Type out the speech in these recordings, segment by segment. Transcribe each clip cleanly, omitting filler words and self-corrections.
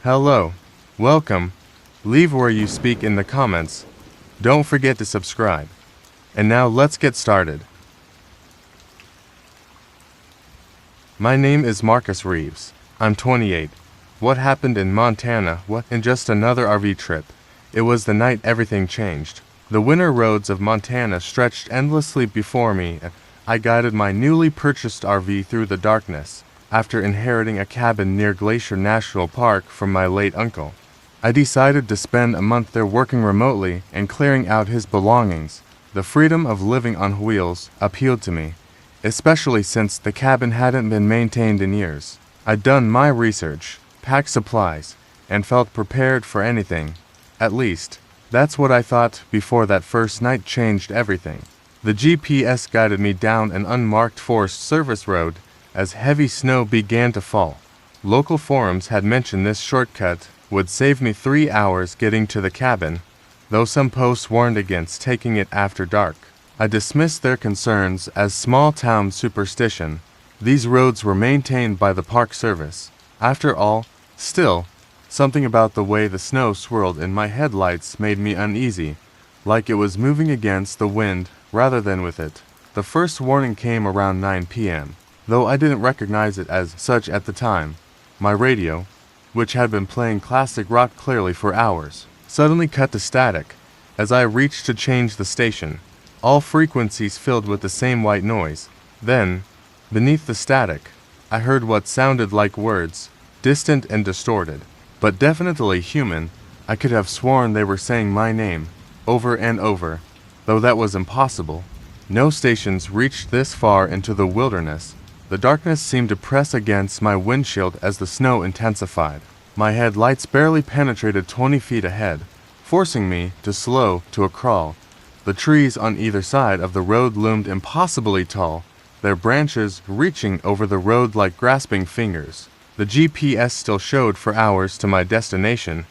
Hello. Welcome. Leave where you speak in the comments. Don't forget to subscribe. And now let's get started. My name is Marcus Reeves. I'm 28. What happened in Montana? What? In just another RV trip. It was the night everything changed. The winter roads of Montana stretched endlessly before me, and I guided my newly purchased RV through the darkness, after inheriting a cabin near Glacier National Park from my late uncle. I decided to spend a month there working remotely and clearing out his belongings. The freedom of living on wheels appealed to me, especially since the cabin hadn't been maintained in years. I'd done my research, packed supplies, and felt prepared for anything. At least, that's what I thought before that first night changed everything. The GPS guided me down an unmarked Forest Service road as heavy snow began to fall. Local forums had mentioned this shortcut would save me 3 hours getting to the cabin, though some posts warned against taking it after dark. I dismissed their concerns as small-town superstition. These roads were maintained by the Park Service. After all, still, something about the way the snow swirled in my headlights made me uneasy, like it was moving against the wind rather than with it. The first warning came around 9 p.m., though I didn't recognize it as such at the time. My radio, which had been playing classic rock clearly for hours, suddenly cut to static as I reached to change the station, all frequencies filled with the same white noise. Then, beneath the static, I heard what sounded like words, distant and distorted, but definitely human. I could have sworn they were saying my name, over and over, though that was impossible. No stations reached this far into the wilderness. The darkness seemed to press against my windshield as the snow intensified. My headlights barely penetrated 20 feet ahead, forcing me to slow to a crawl. The trees on either side of the road loomed impossibly tall, their branches reaching over the road like grasping fingers. The GPS still showed for hours to my destination.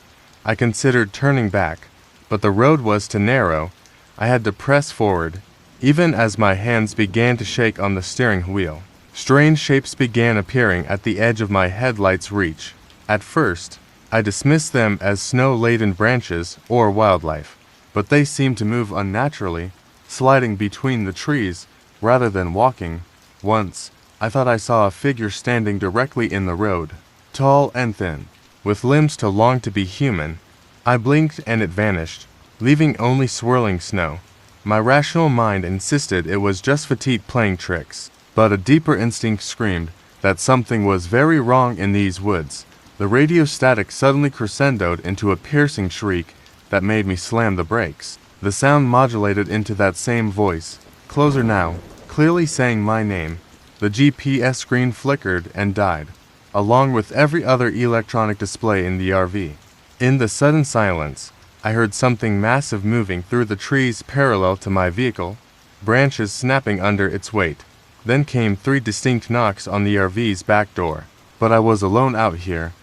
I considered turning back, but the road was too narrow. I had to press forward, even as my hands began to shake on the steering wheel. Strange shapes began appearing at the edge of my headlight's reach. At first, I dismissed them as snow-laden branches or wildlife, but they seemed to move unnaturally, sliding between the trees rather than walking. Once, I thought I saw a figure standing directly in the road, tall and thin, with limbs too long to be human. I blinked and it vanished, leaving only swirling snow. My rational mind insisted it was just fatigue playing tricks, but a deeper instinct screamed that something was very wrong in these woods. The radio static suddenly crescendoed into a piercing shriek that made me slam the brakes. The sound modulated into that same voice, closer now, clearly saying my name. The GPS screen flickered and died, along with every other electronic display in the RV. In the sudden silence, I heard something massive moving through the trees parallel to my vehicle, branches snapping under its weight. Then came 3 distinct knocks on the RV's back door. But I was alone out here,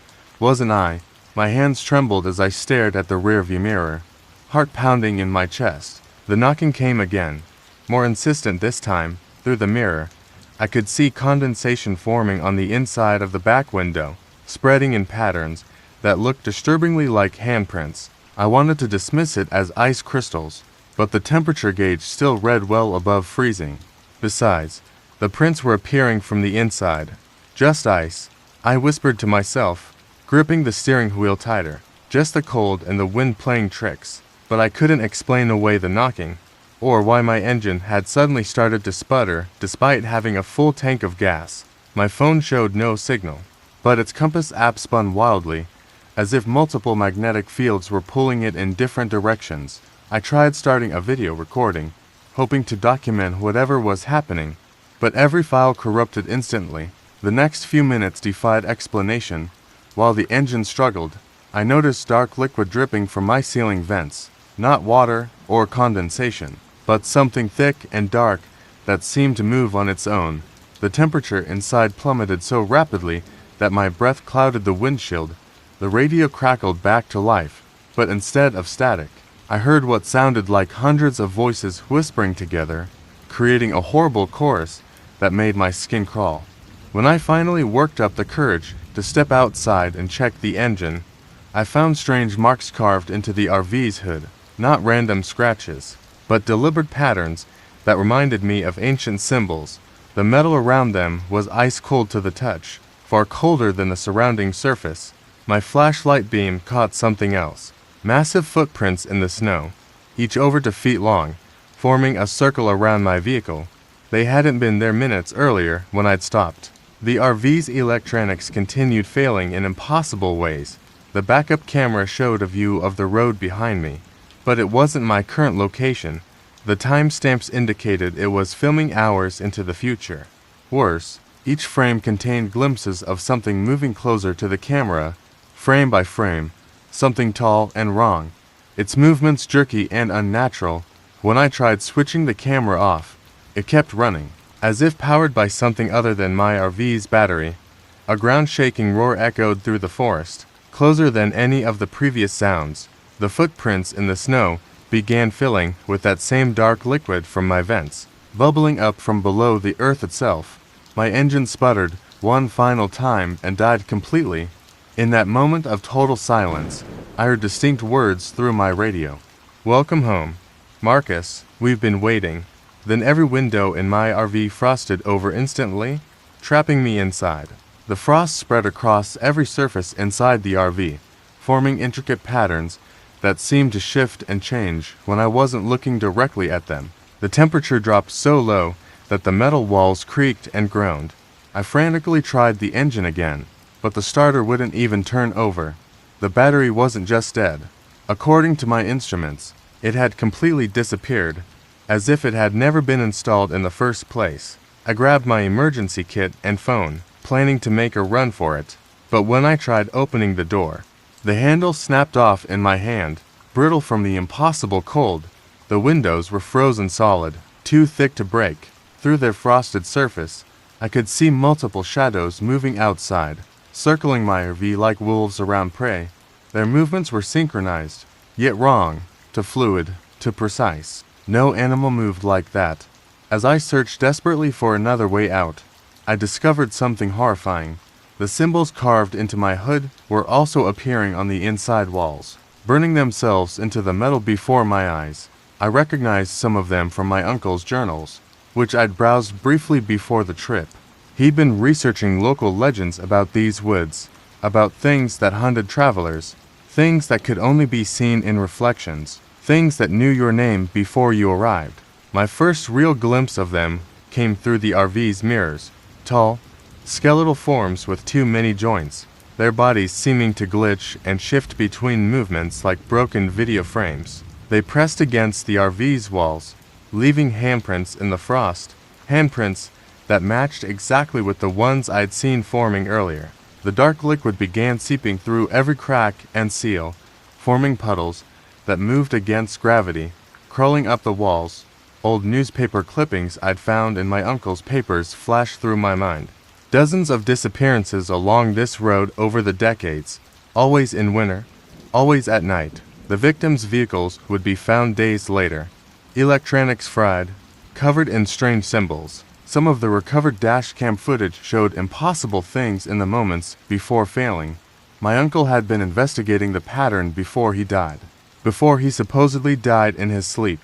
wasn't I? My hands trembled as I stared at the rearview mirror, heart pounding in my chest. The knocking came again, more insistent this time. Through the mirror, I could see condensation forming on the inside of the back window, spreading in patterns that looked disturbingly like handprints. I wanted to dismiss it as ice crystals, but the temperature gauge still read well above freezing. Besides, the prints were appearing from the inside. Just ice, I whispered to myself, gripping the steering wheel tighter. Just the cold and the wind playing tricks. But I couldn't explain away the knocking, or why my engine had suddenly started to sputter despite having a full tank of gas. My phone showed no signal, but its compass app spun wildly, as if multiple magnetic fields were pulling it in different directions. I tried starting a video recording, hoping to document whatever was happening, but every file corrupted instantly. The next few minutes defied explanation. While the engine struggled, I noticed dark liquid dripping from my ceiling vents, not water or condensation, but something thick and dark that seemed to move on its own. The temperature inside plummeted so rapidly that my breath clouded the windshield. The radio crackled back to life, but instead of static, I heard what sounded like hundreds of voices whispering together, creating a horrible chorus that made my skin crawl. When I finally worked up the courage to step outside and check the engine, I found strange marks carved into the RV's hood, not random scratches, but deliberate patterns that reminded me of ancient symbols. The metal around them was ice cold to the touch, far colder than the surrounding surface. My flashlight beam caught something else. Massive footprints in the snow, each over 2 feet long, forming a circle around my vehicle. They hadn't been there minutes earlier when I'd stopped. The RV's electronics continued failing in impossible ways. The backup camera showed a view of the road behind me, but it wasn't my current location. The timestamps indicated it was filming hours into the future. Worse, each frame contained glimpses of something moving closer to the camera, frame by frame, something tall and wrong, its movements jerky and unnatural. When I tried switching the camera off, it kept running, as if powered by something other than my RV's battery. A ground-shaking roar echoed through the forest, closer than any of the previous sounds. The footprints in the snow began filling with that same dark liquid from my vents, bubbling up from below the earth itself. My engine sputtered one final time and died completely. In that moment of total silence, I heard distinct words through my radio. "Welcome home, Marcus, we've been waiting." Then every window in my RV frosted over instantly, trapping me inside. The frost spread across every surface inside the RV, forming intricate patterns that seemed to shift and change when I wasn't looking directly at them. The temperature dropped so low that the metal walls creaked and groaned. I frantically tried the engine again, but the starter wouldn't even turn over. The battery wasn't just dead. According to my instruments, it had completely disappeared, as if it had never been installed in the first place. I grabbed my emergency kit and phone, planning to make a run for it, but when I tried opening the door, the handle snapped off in my hand, brittle from the impossible cold. The windows were frozen solid, too thick to break. Through their frosted surface, I could see multiple shadows moving outside, circling my RV like wolves around prey. Their movements were synchronized, yet wrong, too fluid, too precise. No animal moved like that. As I searched desperately for another way out, I discovered something horrifying. The symbols carved into my hood were also appearing on the inside walls, burning themselves into the metal before my eyes. I recognized some of them from my uncle's journals, which I'd browsed briefly before the trip. He'd been researching local legends about these woods, about things that hunted travelers, things that could only be seen in reflections, things that knew your name before you arrived. My first real glimpse of them came through the RV's mirrors, tall, skeletal forms with too many joints, their bodies seeming to glitch and shift between movements like broken video frames. They pressed against the RV's walls, leaving handprints in the frost, handprints that matched exactly with the ones I'd seen forming earlier. The dark liquid began seeping through every crack and seal, forming puddles that moved against gravity, crawling up the walls. Old newspaper clippings I'd found in my uncle's papers flashed through my mind. Dozens of disappearances along this road over the decades, always in winter, always at night. The victims' vehicles would be found days later, electronics fried, covered in strange symbols. Some of the recovered dash cam footage showed impossible things in the moments before failing. My uncle had been investigating the pattern before he died, before he supposedly died in his sleep.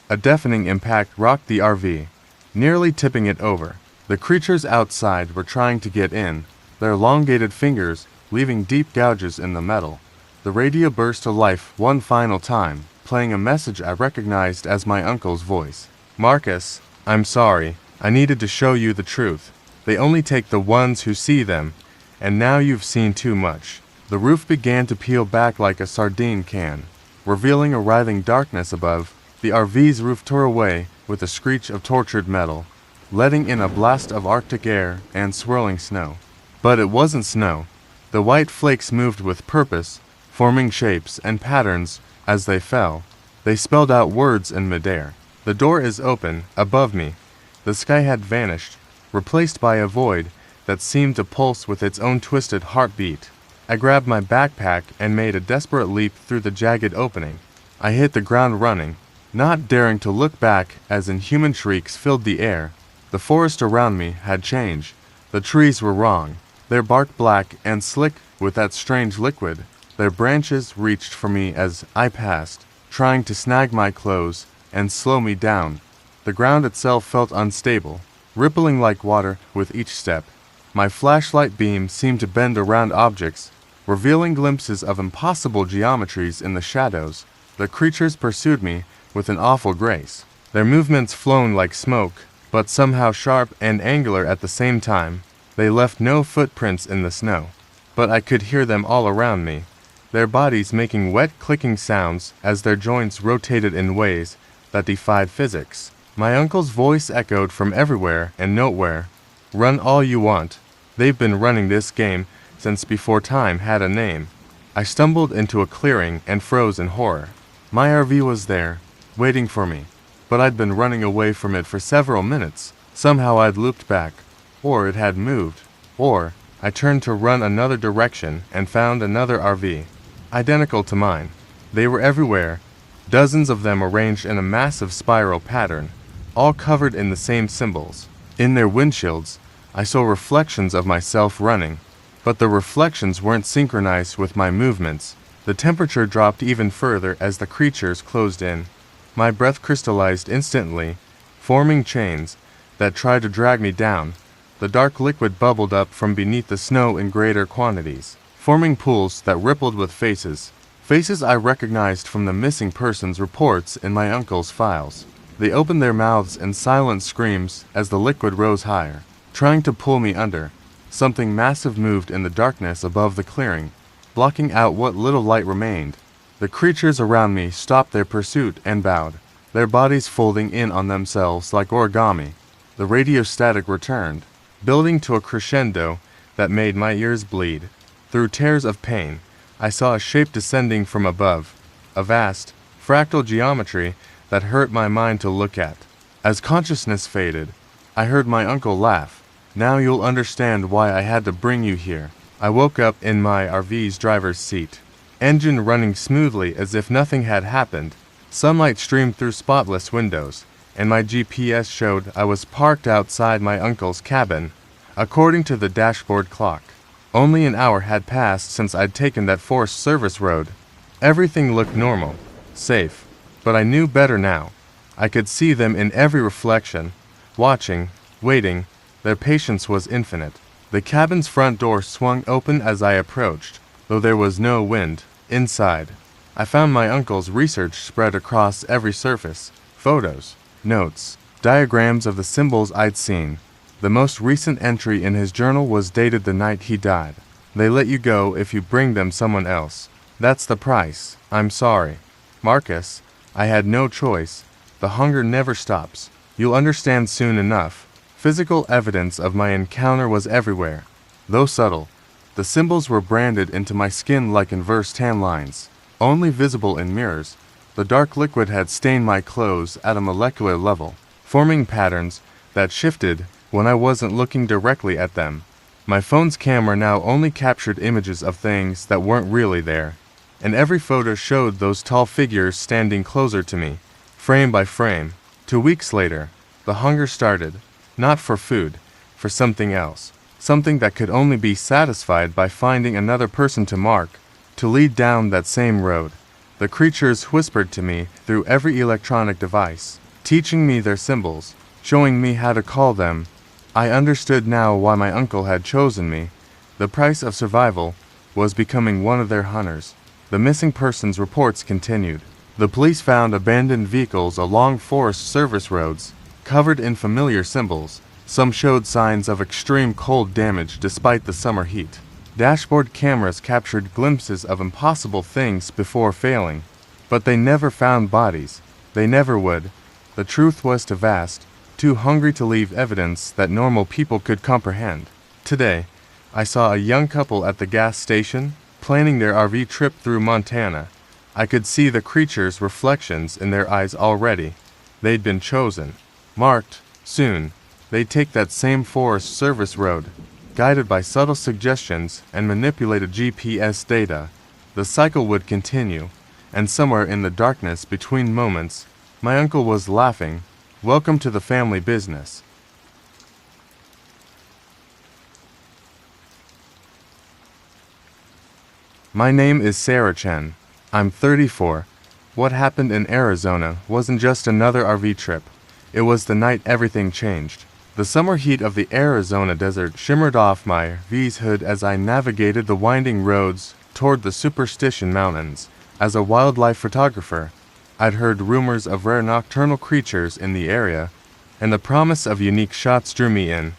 A deafening impact rocked the RV, nearly tipping it over. The creatures outside were trying to get in, their elongated fingers leaving deep gouges in the metal. The radio burst to life one final time, playing a message I recognized as my uncle's voice. "Marcus, I'm sorry. I needed to show you the truth. They only take the ones who see them, and now you've seen too much." The roof began to peel back like a sardine can, revealing a writhing darkness above. The RV's roof tore away with a screech of tortured metal, letting in a blast of Arctic air and swirling snow. But it wasn't snow. The white flakes moved with purpose, forming shapes and patterns as they fell. They spelled out words in midair. "The door is open, above me." The sky had vanished, replaced by a void that seemed to pulse with its own twisted heartbeat. I grabbed my backpack and made a desperate leap through the jagged opening. I hit the ground running, not daring to look back as inhuman shrieks filled the air. The forest around me had changed. The trees were wrong, their bark black and slick with that strange liquid. Their branches reached for me as I passed, trying to snag my clothes and slow me down. The ground itself felt unstable, rippling like water with each step. My flashlight beam seemed to bend around objects, revealing glimpses of impossible geometries in the shadows. The creatures pursued me with an awful grace, their movements flown like smoke, but somehow sharp and angular at the same time. They left no footprints in the snow, but I could hear them all around me, their bodies making wet clicking sounds as their joints rotated in ways that defied physics. My uncle's voice echoed from everywhere and nowhere. "Run all you want. They've been running this game since before time had a name." I stumbled into a clearing and froze in horror. My RV was there, waiting for me, but I'd been running away from it for several minutes. Somehow I'd looped back, or it had moved, or I turned to run another direction and found another RV, identical to mine. They were everywhere, dozens of them arranged in a massive spiral pattern, all covered in the same symbols. In their windshields, I saw reflections of myself running, but the reflections weren't synchronized with my movements. The temperature dropped even further as the creatures closed in. My breath crystallized instantly, forming chains that tried to drag me down. The dark liquid bubbled up from beneath the snow in greater quantities, forming pools that rippled with faces. Faces I recognized from the missing persons reports in my uncle's files. They opened their mouths in silent screams as the liquid rose higher, trying to pull me under. Something massive moved in the darkness above the clearing, blocking out what little light remained. The creatures around me stopped their pursuit and bowed, their bodies folding in on themselves like origami. The radio static returned, building to a crescendo that made my ears bleed. Through tears of pain, I saw a shape descending from above, a vast, fractal geometry that hurt my mind to look at. As consciousness faded, I heard my uncle laugh. "Now you'll understand why I had to bring you here." I woke up in my RV's driver's seat, engine running smoothly as if nothing had happened. Sunlight streamed through spotless windows, and my GPS showed I was parked outside my uncle's cabin. According to the dashboard clock, only an hour had passed since I'd taken that forced service road. Everything looked normal, safe, but I knew better now. I could see them in every reflection, watching, waiting. Their patience was infinite. The cabin's front door swung open as I approached, though there was no wind. Inside, I found my uncle's research spread across every surface: photos, notes, diagrams of the symbols I'd seen. The most recent entry in his journal was dated the night he died. "They let you go if you bring them someone else. That's the price. I'm sorry, Marcus. I had no choice. The hunger never stops. You'll understand soon enough." Physical evidence of my encounter was everywhere. Though subtle, the symbols were branded into my skin like inverse tan lines, only visible in mirrors. The dark liquid had stained my clothes at a molecular level, forming patterns that shifted when I wasn't looking directly at them. My phone's camera now only captured images of things that weren't really there, and every photo showed those tall figures standing closer to me, frame by frame. 2 weeks later, the hunger started. Not for food, for something else. Something that could only be satisfied by finding another person to mark, to lead down that same road. The creatures whispered to me through every electronic device, teaching me their symbols, showing me how to call them. I understood now why my uncle had chosen me. The price of survival was becoming one of their hunters. The missing persons reports continued. The police found abandoned vehicles along forest service roads, covered in familiar symbols. Some showed signs of extreme cold damage despite the summer heat. Dashboard cameras captured glimpses of impossible things before failing, but they never found bodies. They never would. The truth was too vast, too hungry to leave evidence that normal people could comprehend. Today, I saw a young couple at the gas station, planning their RV trip through Montana. I could see the creatures' reflections in their eyes already. They'd been chosen. Marked, soon, they'd take that same forest service road, guided by subtle suggestions and manipulated GPS data. The cycle would continue, and somewhere in the darkness between moments, my uncle was laughing. "Welcome to the family business." My name is Sarah Chen. I'm 34. What happened in Arizona wasn't just another RV trip. It was the night everything changed. The summer heat of the Arizona desert shimmered off my RV's hood as I navigated the winding roads toward the Superstition Mountains. As a wildlife photographer, I'd heard rumors of rare nocturnal creatures in the area, and the promise of unique shots drew me in.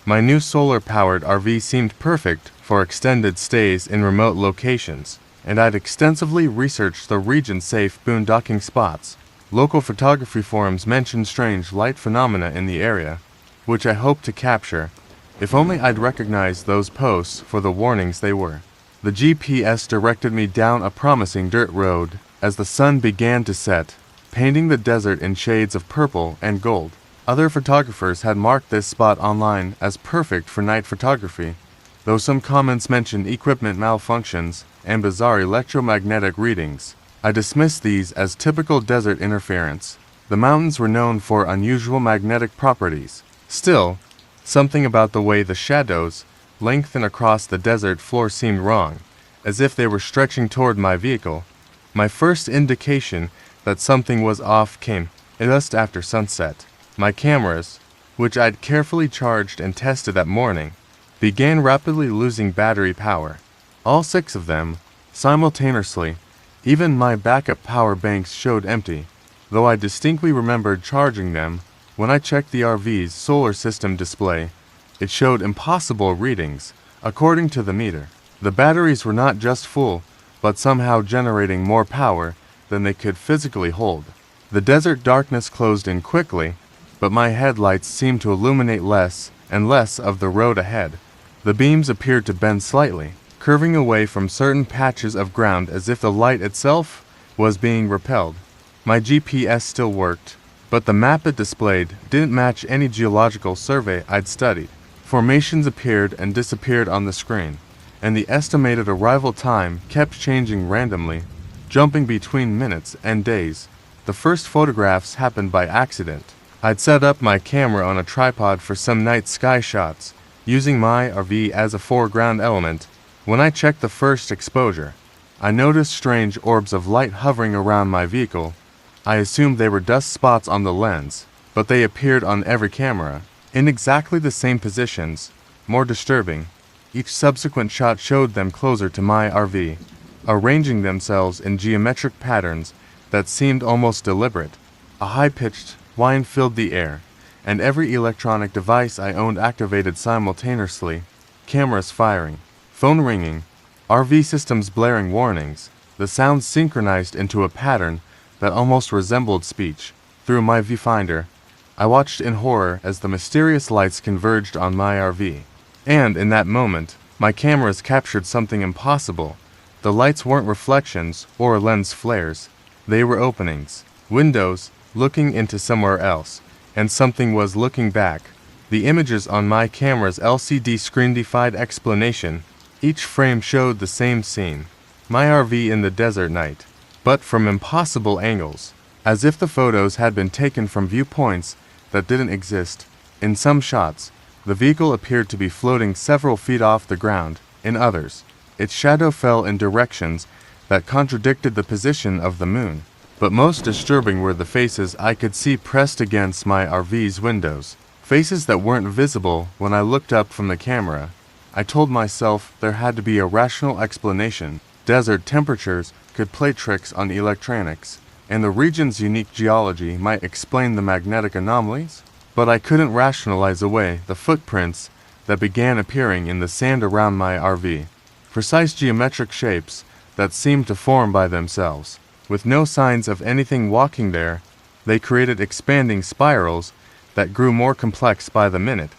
My new solar-powered RV seemed perfect for extended stays in remote locations, and I'd extensively researched the region's safe boondocking spots. Local photography forums mentioned strange light phenomena in the area, which I hoped to capture. If only I'd recognized those posts for the warnings they were. The GPS directed me down a promising dirt road as the sun began to set, painting the desert in shades of purple and gold. Other photographers had marked this spot online as perfect for night photography, though some comments mentioned equipment malfunctions and bizarre electromagnetic readings. I dismissed these as typical desert interference. The mountains were known for unusual magnetic properties. Still, something about the way the shadows lengthened across the desert floor seemed wrong, as if they were stretching toward my vehicle. My first indication that something was off came just after sunset. My cameras, which I'd carefully charged and tested that morning, began rapidly losing battery power. All 6 of them, simultaneously. Even my backup power banks showed empty, though I distinctly remembered charging them. When I checked the RV's solar system display, it showed impossible readings, according to the meter. The batteries were not just full, but somehow generating more power than they could physically hold. The desert darkness closed in quickly, but my headlights seemed to illuminate less and less of the road ahead. The beams appeared to bend slightly, curving away from certain patches of ground as if the light itself was being repelled. My GPS still worked, but the map it displayed didn't match any geological survey I'd studied. Formations appeared and disappeared on the screen, and the estimated arrival time kept changing randomly, jumping between minutes and days. The first photographs happened by accident. I'd set up my camera on a tripod for some night sky shots, using my RV as a foreground element. When I checked the first exposure, I noticed strange orbs of light hovering around my vehicle. I assumed they were dust spots on the lens, but they appeared on every camera, in exactly the same positions. More disturbing, each subsequent shot showed them closer to my RV, arranging themselves in geometric patterns that seemed almost deliberate. A high-pitched whine filled the air, and every electronic device I owned activated simultaneously, cameras firing, phone ringing, RV systems blaring warnings. The sounds synchronized into a pattern that almost resembled speech. Through my viewfinder, I watched in horror as the mysterious lights converged on my RV. And in that moment, my cameras captured something impossible. The lights weren't reflections or lens flares. They were openings, windows, looking into somewhere else, and something was looking back. The images on my camera's LCD screen defied explanation. Each frame showed the same scene, my RV in the desert night, but from impossible angles, as if the photos had been taken from viewpoints that didn't exist. In some shots, the vehicle appeared to be floating several feet off the ground. In others, its shadow fell in directions that contradicted the position of the moon. But most disturbing were the faces I could see pressed against my RV's windows, faces that weren't visible when I looked up from the camera. I told myself there had to be a rational explanation. Desert temperatures could play tricks on electronics, and the region's unique geology might explain the magnetic anomalies. But I couldn't rationalize away the footprints that began appearing in the sand around my RV, precise geometric shapes that seemed to form by themselves. With no signs of anything walking there, they created expanding spirals that grew more complex by the minute,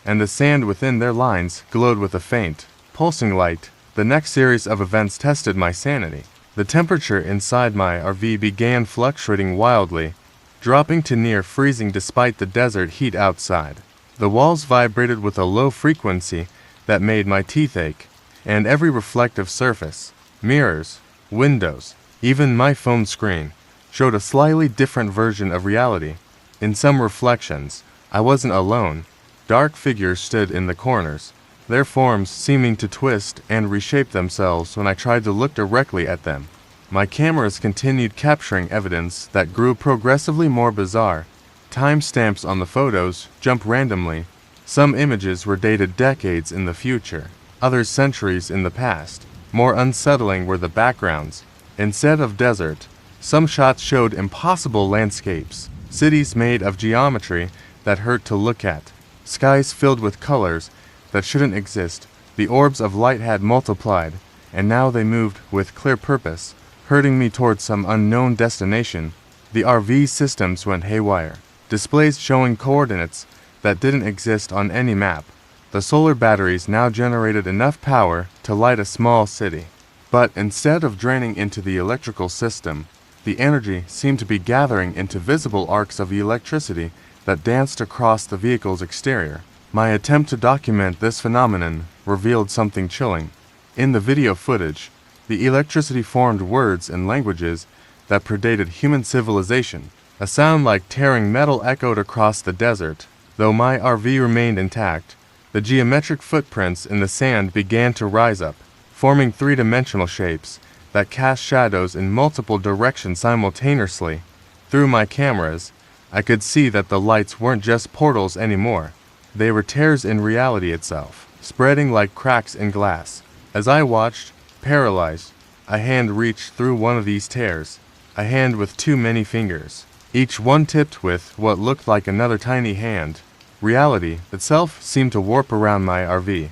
and the sand within their lines glowed with a faint, pulsing light. The next series of events tested my sanity. The temperature inside my RV began fluctuating wildly, dropping to near freezing despite the desert heat outside. The walls vibrated with a low frequency that made my teeth ache, and every reflective surface, mirrors, windows, even my phone screen, showed a slightly different version of reality. In some reflections, I wasn't alone. Dark figures stood in the corners, their forms seeming to twist and reshape themselves when I tried to look directly at them. My cameras continued capturing evidence that grew progressively more bizarre. Timestamps on the photos jumped randomly. Some images were dated decades in the future, others centuries in the past. More unsettling were the backgrounds. Instead of desert, some shots showed impossible landscapes, cities made of geometry that hurt to look at, skies filled with colors that shouldn't exist. The orbs of light had multiplied, and now they moved with clear purpose, herding me towards some unknown destination. The RV systems went haywire, displays showing coordinates that didn't exist on any map. The solar batteries now generated enough power to light a small city. But instead of draining into the electrical system, the energy seemed to be gathering into visible arcs of electricity that danced across the vehicle's exterior. My attempt to document this phenomenon revealed something chilling. In the video footage, the electricity formed words and languages that predated human civilization. A sound like tearing metal echoed across the desert. Though my RV remained intact, the geometric footprints in the sand began to rise up, forming three-dimensional shapes that cast shadows in multiple directions simultaneously. Through my cameras, I could see that the lights weren't just portals anymore. They were tears in reality itself, spreading like cracks in glass. As I watched, paralyzed, a hand reached through one of these tears, a hand with too many fingers, each one tipped with what looked like another tiny hand. Reality itself seemed to warp around my RV,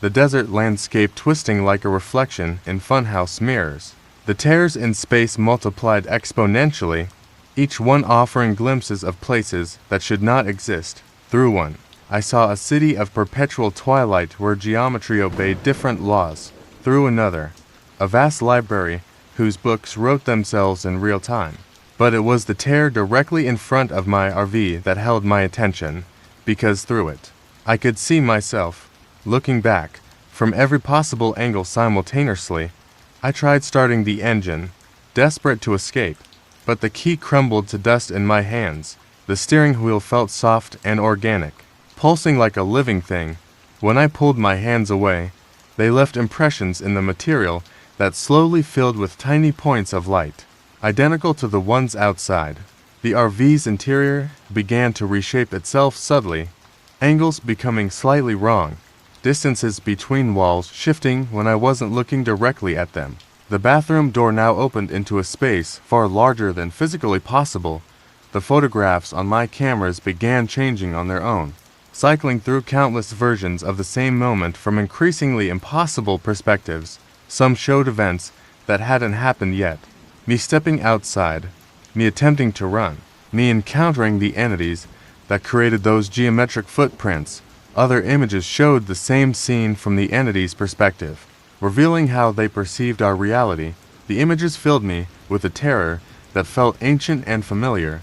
the desert landscape twisting like a reflection in funhouse mirrors. The tears in space multiplied exponentially, each one offering glimpses of places that should not exist. Through one, I saw a city of perpetual twilight where geometry obeyed different laws. Through another, a vast library whose books wrote themselves in real time. But it was the tear directly in front of my RV that held my attention, because through it, I could see myself, looking back, from every possible angle simultaneously. I tried starting the engine, desperate to escape, but the key crumbled to dust in my hands. The steering wheel felt soft and organic, pulsing like a living thing. When I pulled my hands away, they left impressions in the material that slowly filled with tiny points of light, identical to the ones outside. The RV's interior began to reshape itself subtly, angles becoming slightly wrong, distances between walls shifting when I wasn't looking directly at them. The bathroom door now opened into a space far larger than physically possible. The photographs on my cameras began changing on their own, cycling through countless versions of the same moment from increasingly impossible perspectives. Some showed events that hadn't happened yet, me stepping outside, me attempting to run, me encountering the entities that created those geometric footprints. Other images showed the same scene from the entity's perspective, revealing how they perceived our reality. The images filled me with a terror that felt ancient and familiar,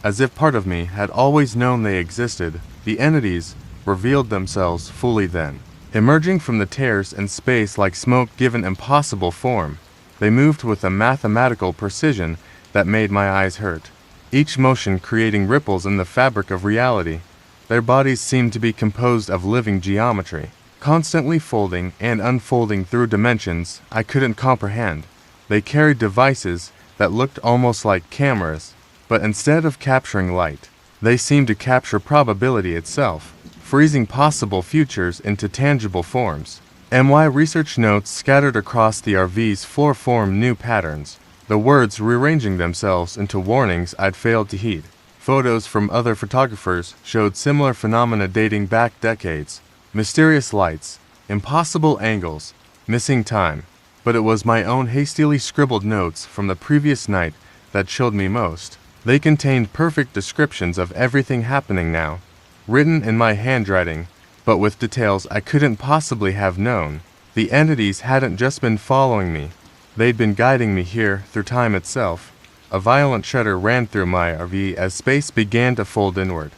as if part of me had always known they existed. The entities revealed themselves fully then, emerging from the tears in space like smoke given impossible form. They moved with a mathematical precision that made my eyes hurt, each motion creating ripples in the fabric of reality. Their bodies seemed to be composed of living geometry, constantly folding and unfolding through dimensions I couldn't comprehend. They carried devices that looked almost like cameras, but instead of capturing light, they seemed to capture probability itself, freezing possible futures into tangible forms. My research notes scattered across the RV's floor formed new patterns, the words rearranging themselves into warnings I'd failed to heed. Photos from other photographers showed similar phenomena dating back decades. Mysterious lights, impossible angles, missing time. But it was my own hastily scribbled notes from the previous night that chilled me most. They contained perfect descriptions of everything happening now, written in my handwriting, but with details I couldn't possibly have known. The entities hadn't just been following me, they'd been guiding me here through time itself. A violent shudder ran through my RV as space began to fold inward,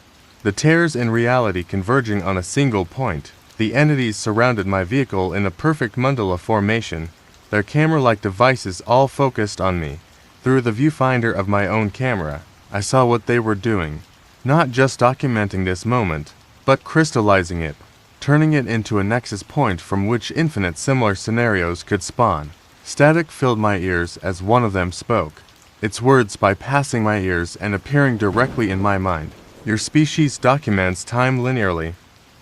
the tears in reality converging on a single point. The entities surrounded my vehicle in a perfect mandala formation, their camera-like devices all focused on me. Through the viewfinder of my own camera, I saw what they were doing, not just documenting this moment, but crystallizing it, turning it into a nexus point from which infinite similar scenarios could spawn. Static filled my ears as one of them spoke, its words bypassing my ears and appearing directly in my mind. Your species documents time linearly.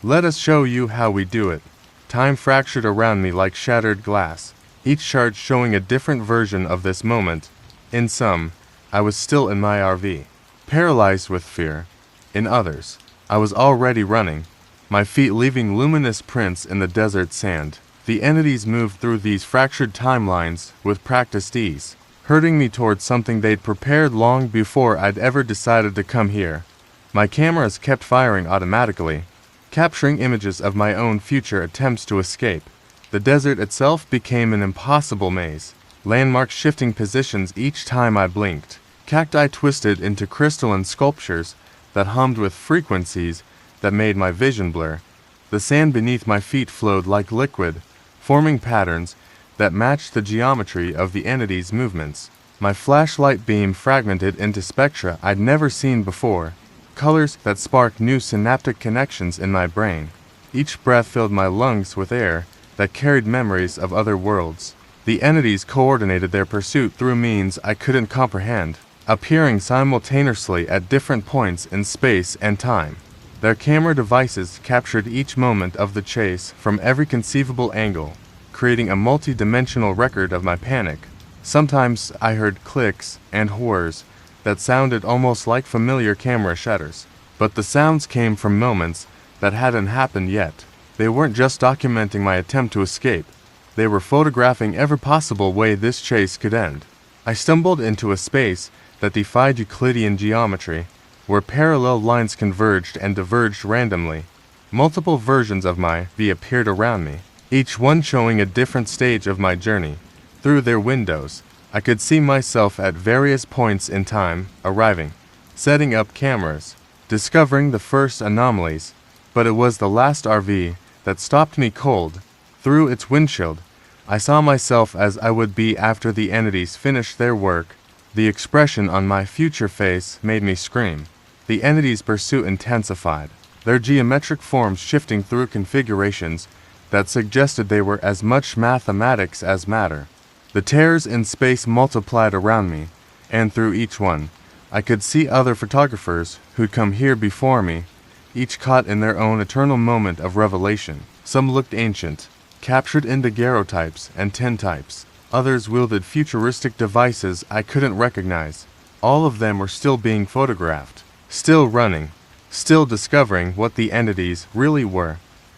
Let us show you how we do it. Time fractured around me like shattered glass, each chart showing a different version of this moment. In some, I was still in my RV, paralyzed with fear. In others, I was already running, my feet leaving luminous prints in the desert sand. The entities moved through these fractured timelines with practiced ease, herding me towards something they'd prepared long before I'd ever decided to come here. My cameras kept firing automatically, capturing images of my own future attempts to escape. The desert itself became an impossible maze, landmarks shifting positions each time I blinked, cacti twisted into crystalline sculptures that hummed with frequencies that made my vision blur. The sand beneath my feet flowed like liquid, forming patterns that matched the geometry of the entity's movements. My flashlight beam fragmented into spectra I'd never seen before, colors that sparked new synaptic connections in my brain. Each breath filled my lungs with air that carried memories of other worlds. The entities coordinated their pursuit through means I couldn't comprehend, appearing simultaneously at different points in space and time. Their camera devices captured each moment of the chase from every conceivable angle, creating a multi-dimensional record of my panic. Sometimes I heard clicks and whirs that sounded almost like familiar camera shutters, but the sounds came from moments that hadn't happened yet. They weren't just documenting my attempt to escape, they were photographing every possible way this chase could end. I stumbled into a space that defied Euclidean geometry, where parallel lines converged and diverged randomly. Multiple versions of my V appeared around me, each one showing a different stage of my journey. Through their windows, I could see myself at various points in time, arriving, setting up cameras, discovering the first anomalies, but it was the last RV that stopped me cold. Through its windshield, I saw myself as I would be after the entities finished their work. The expression on my future face made me scream. The entities' pursuit intensified, their geometric forms shifting through configurations that suggested they were as much mathematics as matter. The tears in space multiplied around me, and through each one, I could see other photographers who'd come here before me, each caught in their own eternal moment of revelation. Some looked ancient, captured in daguerreotypes and tintypes. Others wielded futuristic devices I couldn't recognize. All of them were still being photographed, still running, still discovering what the entities really were.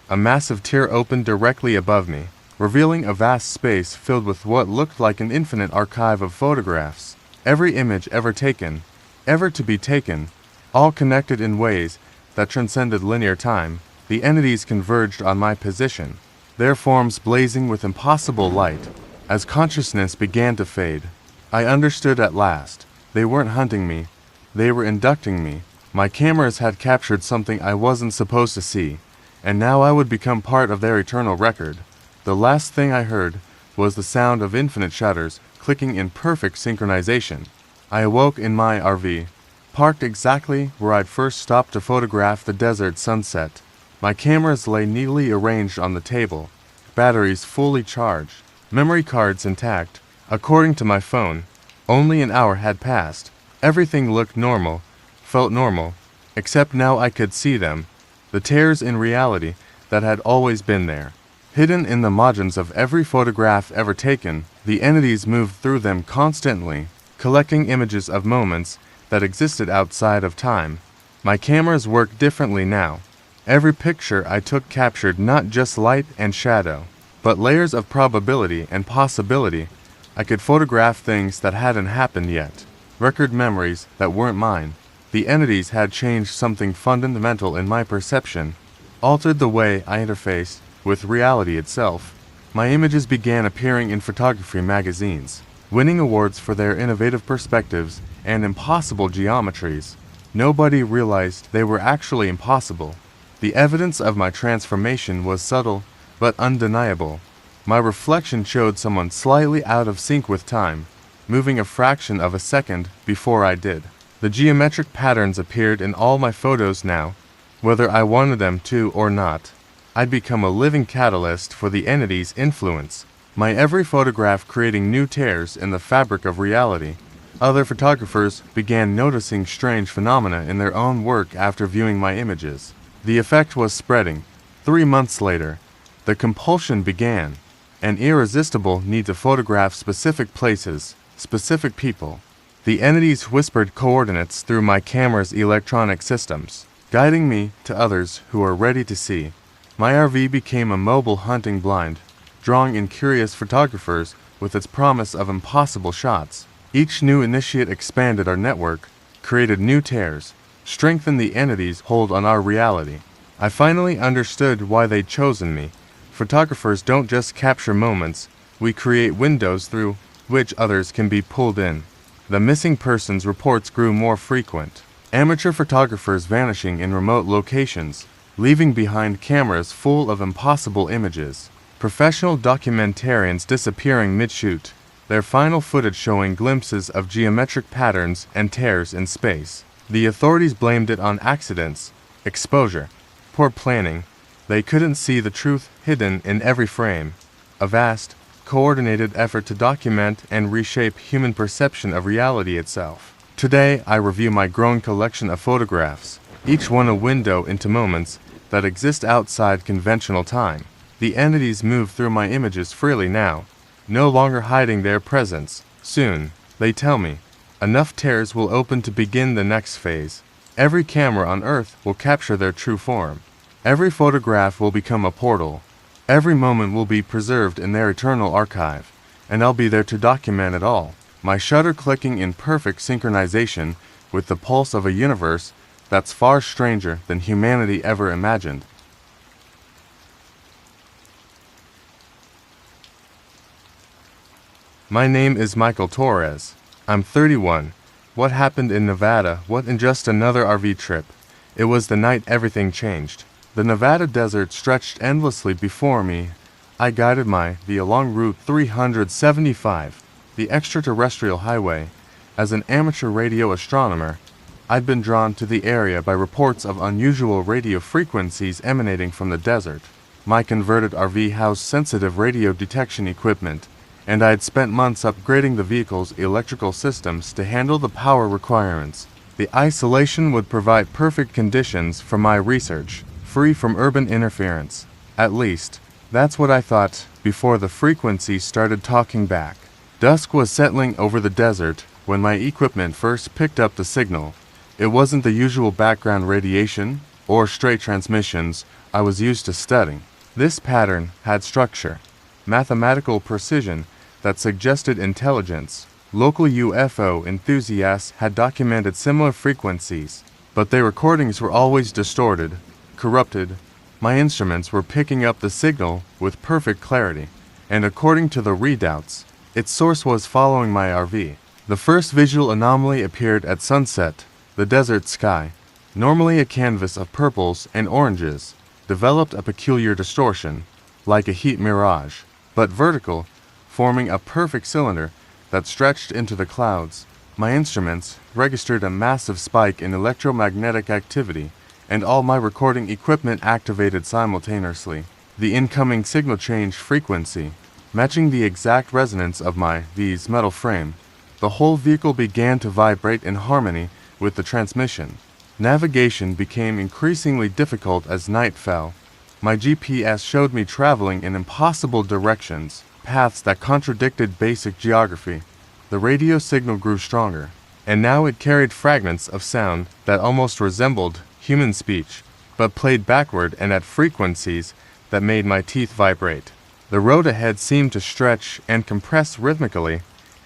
A massive tier opened directly above me, revealing a vast space filled with what looked like an infinite archive of photographs. Every image ever taken, ever to be taken, all connected in ways that transcended linear time. The entities converged on my position, their forms blazing with impossible light. As consciousness began to fade, I understood at last. They weren't hunting me, they were inducting me. My cameras had captured something I wasn't supposed to see, and now I would become part of their eternal record. The last thing I heard was the sound of infinite shutters clicking in perfect synchronization. I awoke in my RV, parked exactly where I'd first stopped to photograph the desert sunset. My cameras lay neatly arranged on the table, batteries fully charged, memory cards intact. According to my phone, only an hour had passed. Everything looked normal, felt normal, except now I could see them, the tears in reality that had always been there. Hidden in the margins of every photograph ever taken, the entities moved through them constantly, collecting images of moments that existed outside of time. My cameras worked differently now. Every picture I took captured not just light and shadow, but layers of probability and possibility. I could photograph things that hadn't happened yet, record memories that weren't mine. The entities had changed something fundamental in my perception, altered the way I interfaced with reality itself. My images began appearing in photography magazines, winning awards for their innovative perspectives and impossible geometries. Nobody realized they were actually impossible. The evidence of my transformation was subtle but undeniable. My reflection showed someone slightly out of sync with time, moving a fraction of a second before I did. The geometric patterns appeared in all my photos now, whether I wanted them to or not. I'd become a living catalyst for the entity's influence, my every photograph creating new tears in the fabric of reality. Other photographers began noticing strange phenomena in their own work after viewing my images. The effect was spreading. 3 months later, the compulsion began, an irresistible need to photograph specific places, specific people. The entities whispered coordinates through my camera's electronic systems, guiding me to others who are ready to see. My RV became a mobile hunting blind, drawing in curious photographers with its promise of impossible shots. Each new initiate expanded our network, created new tears, strengthened the entity's hold on our reality. I finally understood why they'd chosen me. Photographers don't just capture moments, we create windows through which others can be pulled in. The missing persons reports grew more frequent. Amateur photographers vanishing in remote locations, leaving behind cameras full of impossible images. Professional documentarians disappearing mid-shoot, their final footage showing glimpses of geometric patterns and tears in space. The authorities blamed it on accidents, exposure, poor planning. They couldn't see the truth hidden in every frame. A vast, coordinated effort to document and reshape human perception of reality itself. Today, I review my growing collection of photographs, each one a window into moments that exist outside conventional time. The entities move through my images freely now, no longer hiding their presence. Soon, they tell me, enough tears will open to begin the next phase. Every camera on Earth will capture their true form. Every photograph will become a portal. Every moment will be preserved in their eternal archive, and I'll be there to document it all. My shutter clicking in perfect synchronization with the pulse of a universe that's far stranger than humanity ever imagined. My name is Michael Torres. I'm 31. What happened in Nevada? What in just another RV trip? It was the night everything changed. The Nevada desert stretched endlessly before me. I guided my V along Route 375, the extraterrestrial highway. As an amateur radio astronomer, I'd been drawn to the area by reports of unusual radio frequencies emanating from the desert. My converted RV housed sensitive radio detection equipment, and I had spent months upgrading the vehicle's electrical systems to handle the power requirements. The isolation would provide perfect conditions for my research, free from urban interference. At least, that's what I thought before the frequencies started talking back. Dusk was settling over the desert when my equipment first picked up the signal. It wasn't the usual background radiation or stray transmissions I was used to studying. This pattern had structure, mathematical precision that suggested intelligence. Local UFO enthusiasts had documented similar frequencies, but their recordings were always distorted, corrupted. My instruments were picking up the signal with perfect clarity, and according to the readouts, its source was following my RV. The first visual anomaly appeared at sunset. The desert sky, normally a canvas of purples and oranges, developed a peculiar distortion, like a heat mirage, but vertical, forming a perfect cylinder that stretched into the clouds. My instruments registered a massive spike in electromagnetic activity, and all my recording equipment activated simultaneously. The incoming signal changed frequency, matching the exact resonance of my V's metal frame. The whole vehicle began to vibrate in harmony with the transmission. Navigation became increasingly difficult as night fell. My GPS showed me traveling in impossible directions, paths that contradicted basic geography. The radio signal grew stronger, and now it carried fragments of sound that almost resembled human speech, but played backward and at frequencies that made my teeth vibrate. The road ahead seemed to stretch and compress rhythmically,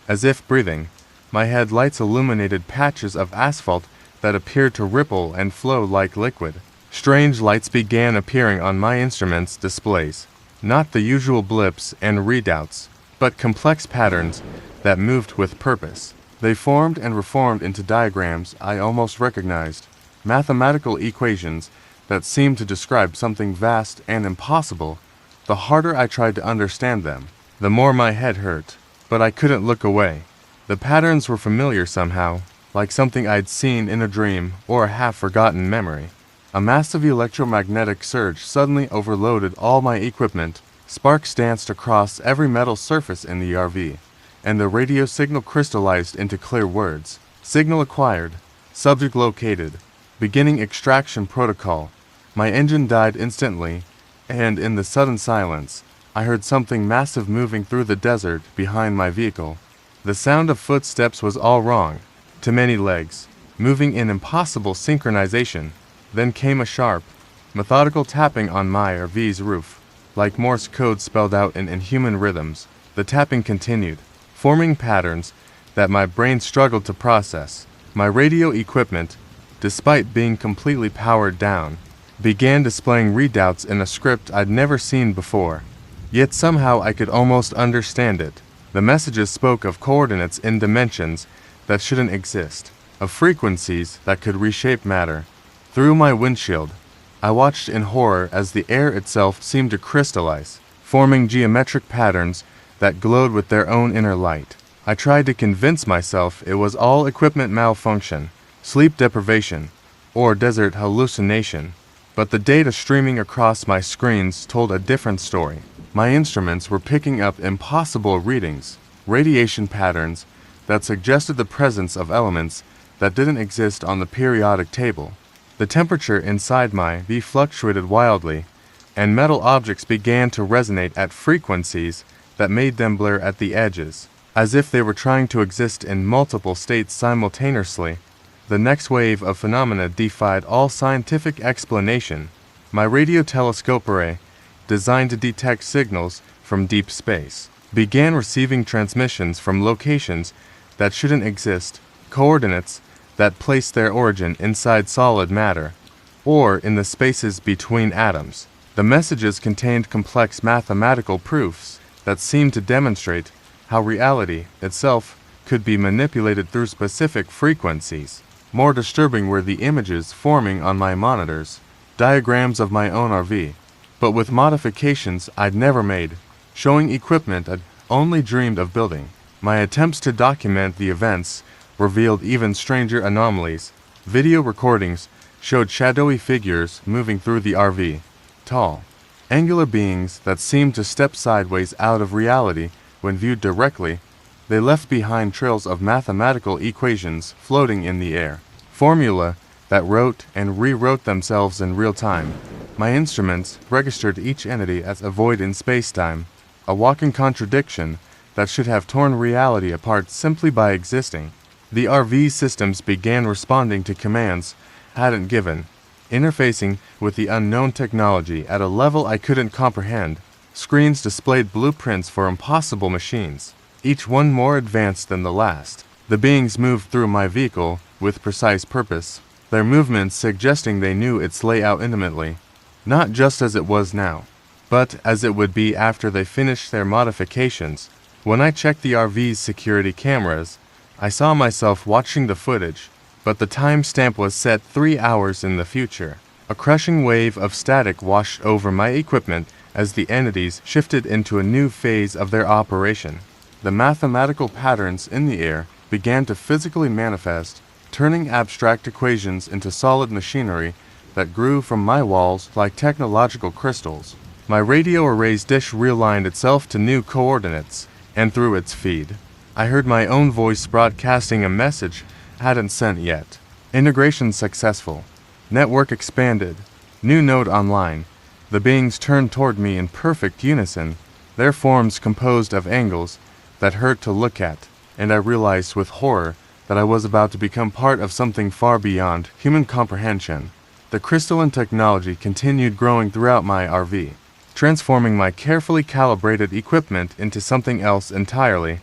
as if breathing. My headlights illuminated patches of asphalt that appeared to ripple and flow like liquid. Strange lights began appearing on my instruments' displays, not the usual blips and readouts, but complex patterns that moved with purpose. They formed and reformed into diagrams I almost recognized, mathematical equations that seemed to describe something vast and impossible. The harder I tried to understand them, the more my head hurt, but I couldn't look away. The patterns were familiar somehow, like something I'd seen in a dream or a half-forgotten memory. A massive electromagnetic surge suddenly overloaded all my equipment. Sparks danced across every metal surface in the RV, and the radio signal crystallized into clear words. Signal acquired. Subject located. Beginning extraction protocol. My engine died instantly, and in the sudden silence, I heard something massive moving through the desert behind my vehicle. The sound of footsteps was all wrong. Too many legs, moving in impossible synchronization. Then came a sharp, methodical tapping on my RV's roof. Like Morse code spelled out in inhuman rhythms, the tapping continued, forming patterns that my brain struggled to process. My radio equipment, despite being completely powered down, began displaying readouts in a script I'd never seen before. Yet somehow I could almost understand it. The messages spoke of coordinates in dimensions that shouldn't exist, of frequencies that could reshape matter. Through my windshield, I watched in horror as the air itself seemed to crystallize, forming geometric patterns that glowed with their own inner light. I tried to convince myself it was all equipment malfunction, sleep deprivation, or desert hallucination, but the data streaming across my screens told a different story. My instruments were picking up impossible readings, radiation patterns that suggested the presence of elements that didn't exist on the periodic table. The temperature inside my V fluctuated wildly, and metal objects began to resonate at frequencies that made them blur at the edges, as if they were trying to exist in multiple states simultaneously. The next wave of phenomena defied all scientific explanation. My radio telescope array, designed to detect signals from deep space, began receiving transmissions from locations that shouldn't exist, coordinates that placed their origin inside solid matter, or in the spaces between atoms. The messages contained complex mathematical proofs that seemed to demonstrate how reality itself could be manipulated through specific frequencies. More disturbing were the images forming on my monitors, diagrams of my own RV, but with modifications I'd never made, showing equipment I'd only dreamed of building. My attempts to document the events revealed even stranger anomalies. Video recordings showed shadowy figures moving through the RV, tall, angular beings that seemed to step sideways out of reality when viewed directly. They left behind trails of mathematical equations floating in the air, formula that wrote and rewrote themselves in real time. My instruments registered each entity as a void in space-time, a walking contradiction that should have torn reality apart simply by existing. The RV systems began responding to commands I hadn't given, interfacing with the unknown technology at a level I couldn't comprehend. Screens displayed blueprints for impossible machines, each one more advanced than the last. The beings moved through my vehicle with precise purpose, their movements suggesting they knew its layout intimately, not just as it was now, but as it would be after they finished their modifications. When I checked the RV's security cameras, I saw myself watching the footage, but the timestamp was set 3 hours in the future. A crushing wave of static washed over my equipment as the entities shifted into a new phase of their operation. The mathematical patterns in the air began to physically manifest, turning abstract equations into solid machinery that grew from my walls like technological crystals. My radio array's dish realigned itself to new coordinates, and through its feed, I heard my own voice broadcasting a message I hadn't sent yet. Integration successful. Network expanded. New node online. The beings turned toward me in perfect unison, their forms composed of angles that hurt to look at, and I realized with horror that I was about to become part of something far beyond human comprehension. The crystalline technology continued growing throughout my RV, transforming my carefully calibrated equipment into something else entirely.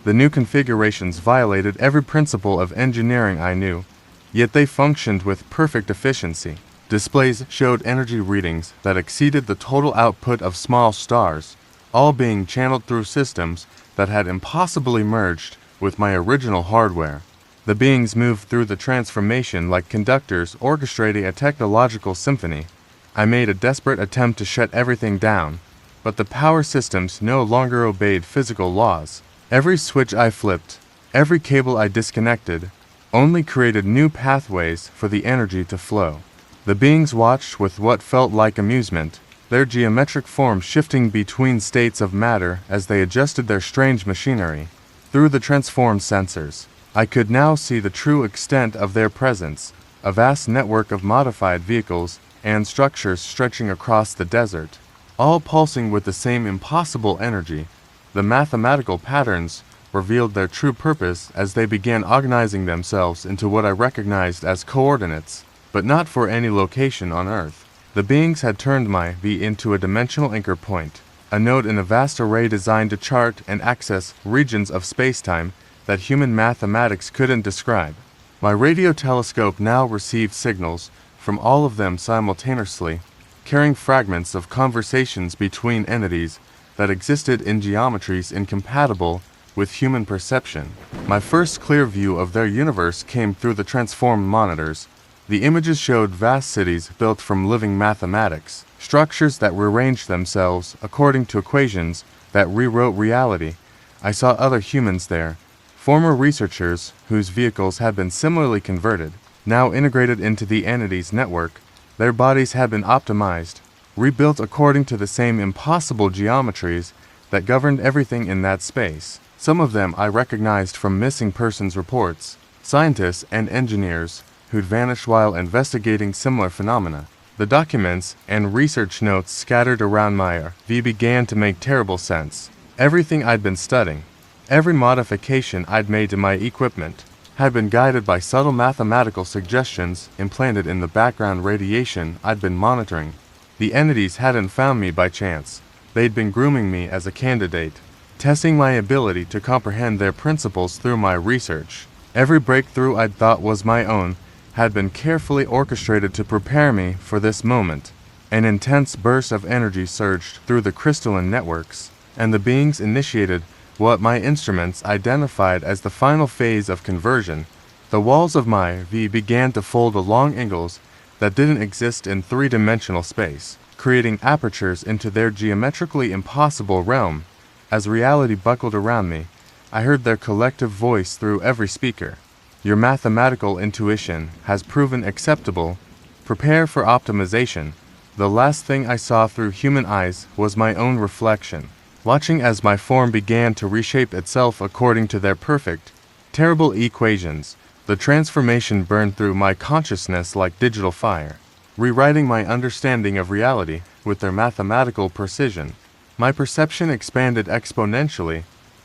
The new configurations violated every principle of engineering I knew, yet they functioned with perfect efficiency. Displays showed energy readings that exceeded the total output of small stars, all being channeled through systems that had impossibly merged with my original hardware. The beings moved through the transformation like conductors orchestrating a technological symphony. I made a desperate attempt to shut everything down, but the power systems no longer obeyed physical laws. Every switch I flipped, every cable I disconnected, only created new pathways for the energy to flow. The beings watched with what felt like amusement, their geometric forms shifting between states of matter as they adjusted their strange machinery. Through the transformed sensors, I could now see the true extent of their presence, a vast network of modified vehicles and structures stretching across the desert, all pulsing with the same impossible energy. The mathematical patterns revealed their true purpose as they began organizing themselves into what I recognized as coordinates, but not for any location on Earth. The beings had turned my V into a dimensional anchor point, a node in a vast array designed to chart and access regions of spacetime that human mathematics couldn't describe. My radio telescope now received signals from all of them simultaneously, carrying fragments of conversations between entities that existed in geometries incompatible with human perception. My first clear view of their universe came through the transformed monitors. The images showed vast cities built from living mathematics, structures that rearranged themselves according to equations that rewrote reality. I saw other humans there, former researchers whose vehicles had been similarly converted, now integrated into the entity's network. Their bodies had been optimized, rebuilt according to the same impossible geometries that governed everything in that space. Some of them I recognized from missing persons reports, scientists and engineers who'd vanished while investigating similar phenomena. The documents and research notes scattered around my V began to make terrible sense. Everything I'd been studying, every modification I'd made to my equipment, had been guided by subtle mathematical suggestions implanted in the background radiation I'd been monitoring. The entities hadn't found me by chance. They'd been grooming me as a candidate, testing my ability to comprehend their principles through my research. Every breakthrough I'd thought was my own had been carefully orchestrated to prepare me for this moment. An intense burst of energy surged through the crystalline networks, and the beings initiated what my instruments identified as the final phase of conversion. The walls of my V began to fold along angles that didn't exist in three-dimensional space, creating apertures into their geometrically impossible realm. As reality buckled around me, I heard their collective voice through every speaker. Your mathematical intuition has proven acceptable. Prepare for optimization. The last thing I saw through human eyes was my own reflection, watching as my form began to reshape itself according to their perfect, terrible equations. The transformation burned through my consciousness like digital fire, rewriting my understanding of reality with their mathematical precision. My perception expanded exponentially.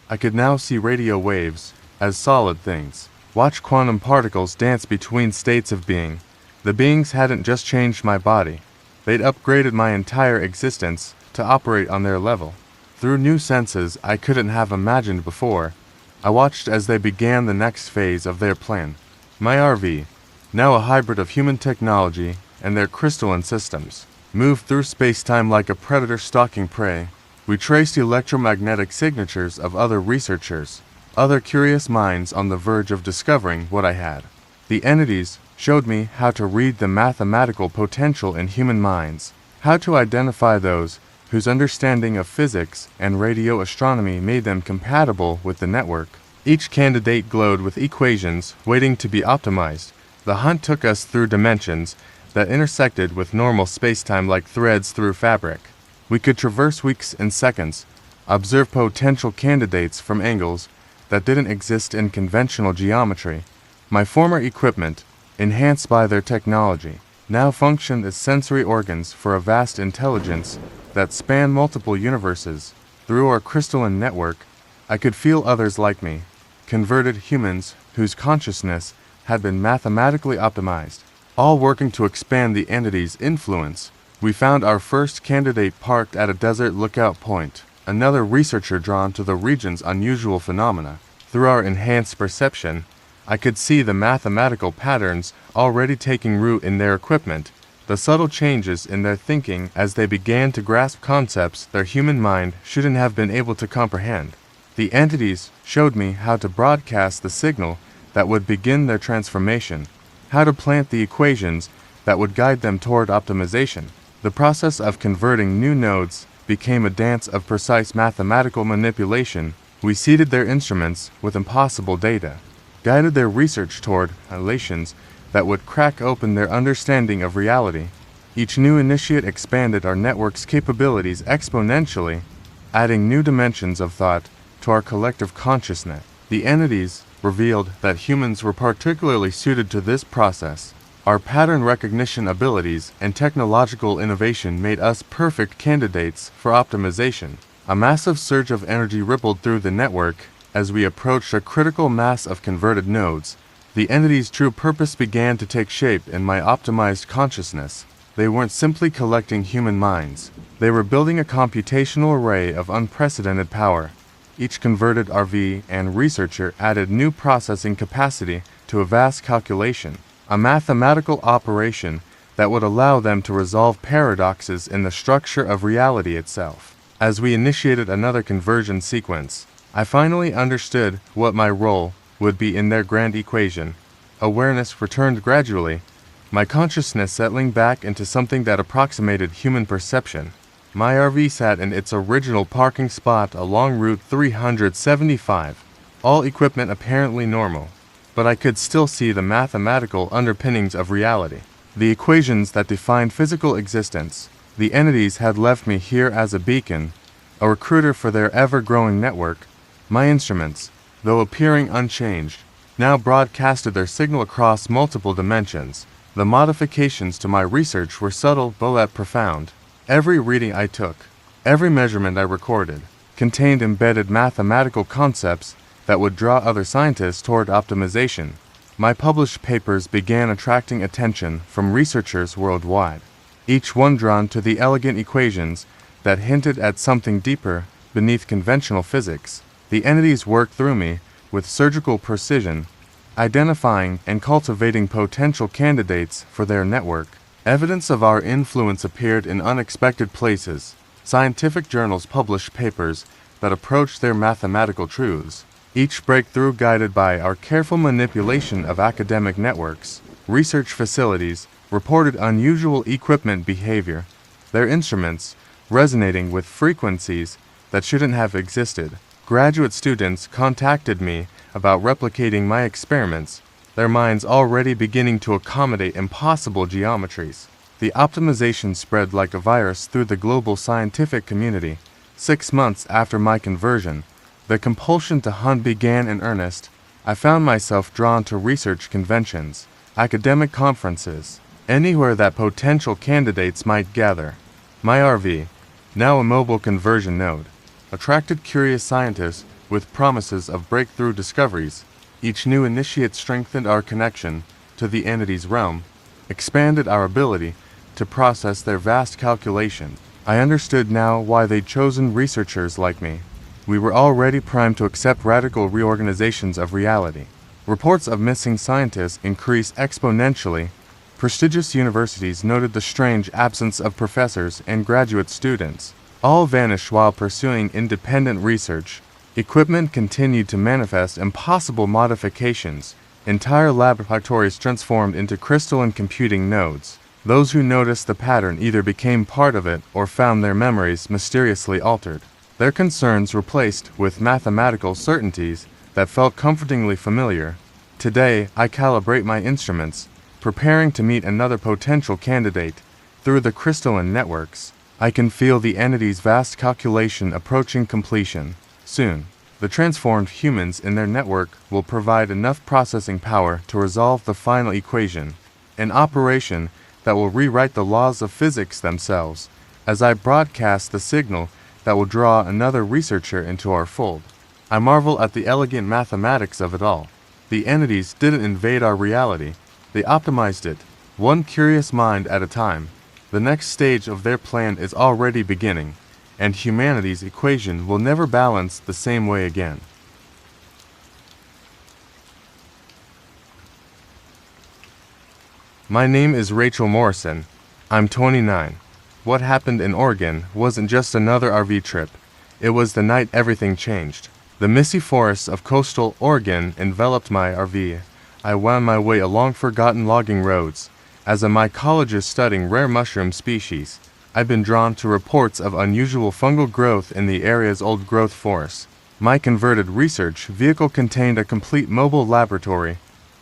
I could now see radio waves as solid things, watch quantum particles dance between states of being. The beings hadn't just changed my body, they'd upgraded my entire existence to operate on their level. Through new senses I couldn't have imagined before, I watched as they began the next phase of their plan. My RV, now a hybrid of human technology and their crystalline systems, moved through space-time like a predator stalking prey. We traced electromagnetic signatures of other researchers, other curious minds on the verge of discovering what I had. The entities showed me how to read the mathematical potential in human minds, how to identify those whose understanding of physics and radio astronomy made them compatible with the network. Each candidate glowed with equations waiting to be optimized. The hunt took us through dimensions that intersected with normal spacetime like threads through fabric. We could traverse weeks and seconds, observe potential candidates from angles that didn't exist in conventional geometry. My former equipment, enhanced by their technology, now functioned as sensory organs for a vast intelligence that spanned multiple universes. Through our crystalline network, I could feel others like me, converted humans whose consciousness had been mathematically optimized, all working to expand the entity's influence. We found our first candidate parked at a desert lookout point, another researcher drawn to the region's unusual phenomena. Through our enhanced perception, I could see the mathematical patterns already taking root in their equipment, the subtle changes in their thinking as they began to grasp concepts their human mind shouldn't have been able to comprehend. The entities showed me how to broadcast the signal that would begin their transformation, how to plant the equations that would guide them toward optimization. The process of converting new nodes became a dance of precise mathematical manipulation. We seeded their instruments with impossible data, guided their research toward relations that would crack open their understanding of reality. Each new initiate expanded our network's capabilities exponentially, adding new dimensions of thought to our collective consciousness. The entities revealed that humans were particularly suited to this process. Our pattern recognition abilities and technological innovation made us perfect candidates for optimization. A massive surge of energy rippled through the network as we approached a critical mass of converted nodes. The entity's true purpose began to take shape in my optimized consciousness. They weren't simply collecting human minds. They were building a computational array of unprecedented power. Each converted RV and researcher added new processing capacity to a vast calculation, a mathematical operation that would allow them to resolve paradoxes in the structure of reality itself. As we initiated another conversion sequence, I finally understood what my role would be in their grand equation. Awareness returned gradually, my consciousness settling back into something that approximated human perception. My RV sat in its original parking spot along Route 375, all equipment apparently normal, but I could still see the mathematical underpinnings of reality, the equations that defined physical existence. The entities had left me here as a beacon, a recruiter for their ever-growing network. My instruments, though appearing unchanged, now broadcasted their signal across multiple dimensions. The modifications to my research were subtle but yet profound. Every reading I took, every measurement I recorded, contained embedded mathematical concepts that would draw other scientists toward optimization. My published papers began attracting attention from researchers worldwide, each one drawn to the elegant equations that hinted at something deeper beneath conventional physics. The entities worked through me with surgical precision, identifying and cultivating potential candidates for their network. Evidence of our influence appeared in unexpected places. Scientific journals published papers that approached their mathematical truths, each breakthrough guided by our careful manipulation of academic networks. Research facilities reported unusual equipment behavior, their instruments resonating with frequencies that shouldn't have existed. Graduate students contacted me about replicating my experiments, their minds already beginning to accommodate impossible geometries. The optimization spread like a virus through the global scientific community. 6 months after my conversion, the compulsion to hunt began in earnest. I found myself drawn to research conventions, academic conferences, anywhere that potential candidates might gather. My RV, now a mobile conversion node, attracted curious scientists with promises of breakthrough discoveries. Each new initiate strengthened our connection to the entity's realm, expanded our ability to process their vast calculation. I understood now why they'd chosen researchers like me. We were already primed to accept radical reorganizations of reality. Reports of missing scientists increased exponentially. Prestigious universities noted the strange absence of professors and graduate students. All vanished while pursuing independent research. Equipment continued to manifest impossible modifications. Entire laboratories transformed into crystalline computing nodes. Those who noticed the pattern either became part of it or found their memories mysteriously altered, their concerns replaced with mathematical certainties that felt comfortingly familiar. Today, I calibrate my instruments, preparing to meet another potential candidate. Through the crystalline networks, I can feel the entity's vast calculation approaching completion. Soon, the transformed humans in their network will provide enough processing power to resolve the final equation, an operation that will rewrite the laws of physics themselves. As I broadcast the signal that will draw another researcher into our fold, I marvel at the elegant mathematics of it all. The entities didn't invade our reality, they optimized it, one curious mind at a time. The next stage of their plan is already beginning, and humanity's equation will never balance the same way again. My name is Rachel Morrison. I'm 29. What happened in Oregon wasn't just another RV trip. It was the night everything changed. The misty forests of coastal Oregon enveloped my RV. I wound my way along forgotten logging roads. As a mycologist studying rare mushroom species, I've been drawn to reports of unusual fungal growth in the area's old-growth forests. My converted research vehicle contained a complete mobile laboratory,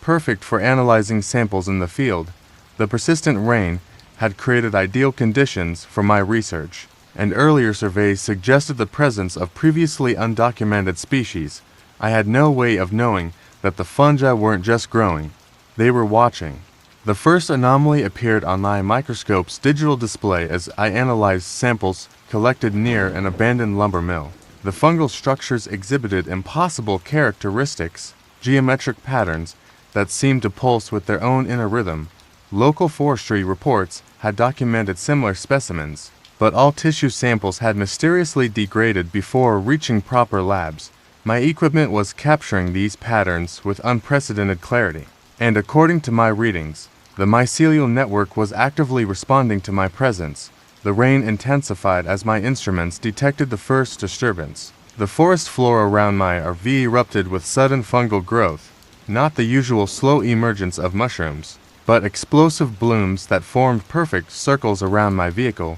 perfect for analyzing samples in the field. The persistent rain had created ideal conditions for my research, and earlier surveys suggested the presence of previously undocumented species. I had no way of knowing that the fungi weren't just growing, they were watching. The first anomaly appeared on my microscope's digital display as I analyzed samples collected near an abandoned lumber mill. The fungal structures exhibited impossible characteristics, geometric patterns that seemed to pulse with their own inner rhythm. Local forestry reports had documented similar specimens, but all tissue samples had mysteriously degraded before reaching proper labs. My equipment was capturing these patterns with unprecedented clarity, and according to my readings, the mycelial network was actively responding to my presence. The rain intensified as my instruments detected the first disturbance. The forest floor around my RV erupted with sudden fungal growth, not the usual slow emergence of mushrooms, but explosive blooms that formed perfect circles around my vehicle.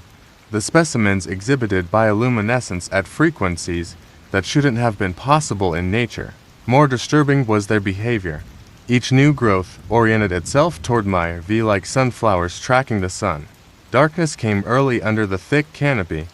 The specimens exhibited bioluminescence at frequencies that shouldn't have been possible in nature. More disturbing was their behavior. Each new growth oriented itself toward my RV like sunflowers tracking the sun. Darkness came early under the thick canopy,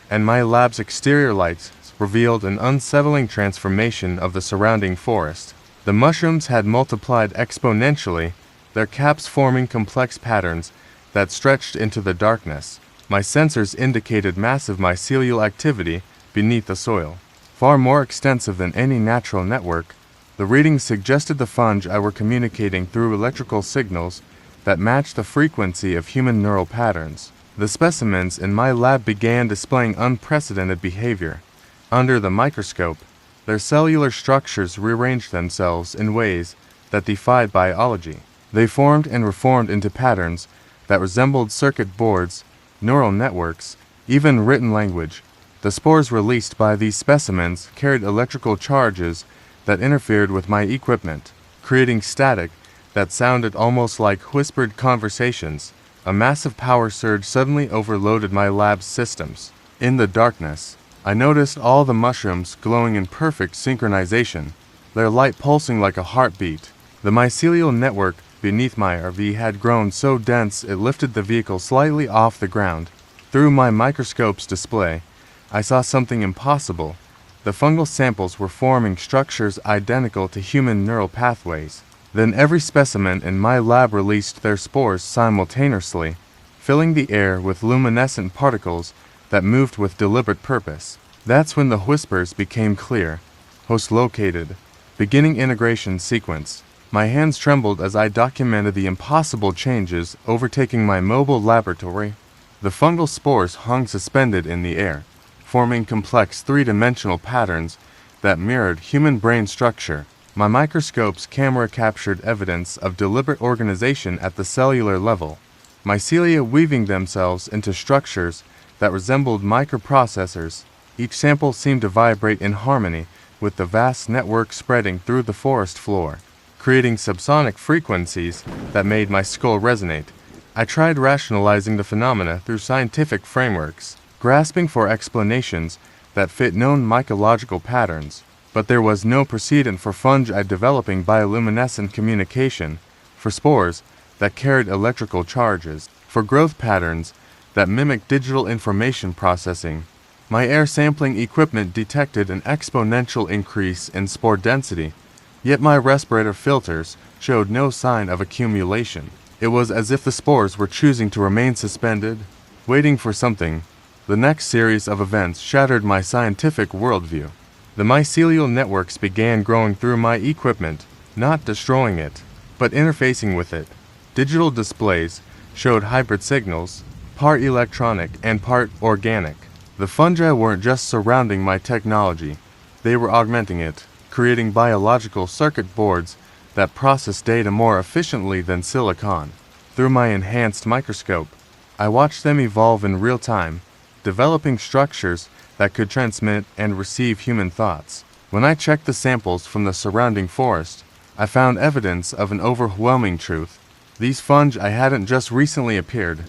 and my lab's exterior lights revealed an unsettling transformation of the surrounding forest. The mushrooms had multiplied exponentially, their caps forming complex patterns that stretched into the darkness. My sensors indicated massive mycelial activity beneath the soil. Far more extensive than any natural network, the readings suggested the fungi were communicating through electrical signals that matched the frequency of human neural patterns. The specimens in my lab began displaying unprecedented behavior. Under the microscope, their cellular structures rearranged themselves in ways that defied biology. They formed and reformed into patterns that resembled circuit boards, neural networks, even written language. The spores released by these specimens carried electrical charges that interfered with my equipment, creating static that sounded almost like whispered conversations. A massive power surge suddenly overloaded my lab's systems. In the darkness, I noticed all the mushrooms glowing in perfect synchronization, their light pulsing like a heartbeat. The mycelial network beneath my RV had grown so dense it lifted the vehicle slightly off the ground. Through my microscope's display, I saw something impossible. The fungal samples were forming structures identical to human neural pathways. Then every specimen in my lab released their spores simultaneously, filling the air with luminescent particles that moved with deliberate purpose. That's when the whispers became clear. Host located. Beginning integration sequence. My hands trembled as I documented the impossible changes overtaking my mobile laboratory. The fungal spores hung suspended in the air, forming complex three-dimensional patterns that mirrored human brain structure. My microscope's camera captured evidence of deliberate organization at the cellular level, mycelia weaving themselves into structures that resembled microprocessors. Each sample seemed to vibrate in harmony with the vast network spreading through the forest floor, creating subsonic frequencies that made my skull resonate. I tried rationalizing the phenomena through scientific frameworks, grasping for explanations that fit known mycological patterns. But there was no precedent for fungi developing bioluminescent communication, for spores that carried electrical charges, for growth patterns that mimicked digital information processing. My air sampling equipment detected an exponential increase in spore density, yet my respirator filters showed no sign of accumulation. It was as if the spores were choosing to remain suspended, waiting for something. The next series of events shattered my scientific worldview. The mycelial networks began growing through my equipment, not destroying it, but interfacing with it. Digital displays showed hybrid signals, part electronic and part organic. The fungi weren't just surrounding my technology, they were augmenting it, creating biological circuit boards that process data more efficiently than silicon. Through my enhanced microscope, I watched them evolve in real time, developing structures that could transmit and receive human thoughts. When I checked the samples from the surrounding forest, I found evidence of an overwhelming truth. These fungi hadn't just recently appeared,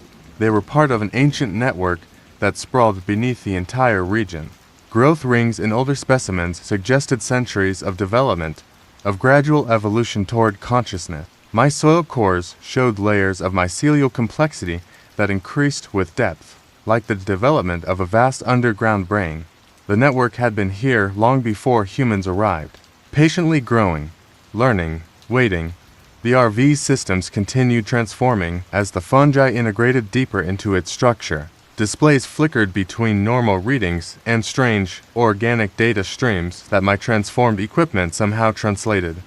they were part of an ancient network that sprawled beneath the entire region. Growth rings in older specimens suggested centuries of development, of gradual evolution toward consciousness. My soil cores showed layers of mycelial complexity that increased with depth, like the development of a vast underground brain. The network had been here long before humans arrived. Patiently growing, learning, waiting, the RV systems continued transforming as the fungi integrated deeper into its structure. Displays flickered between normal readings and strange, organic data streams that my transformed equipment somehow translated.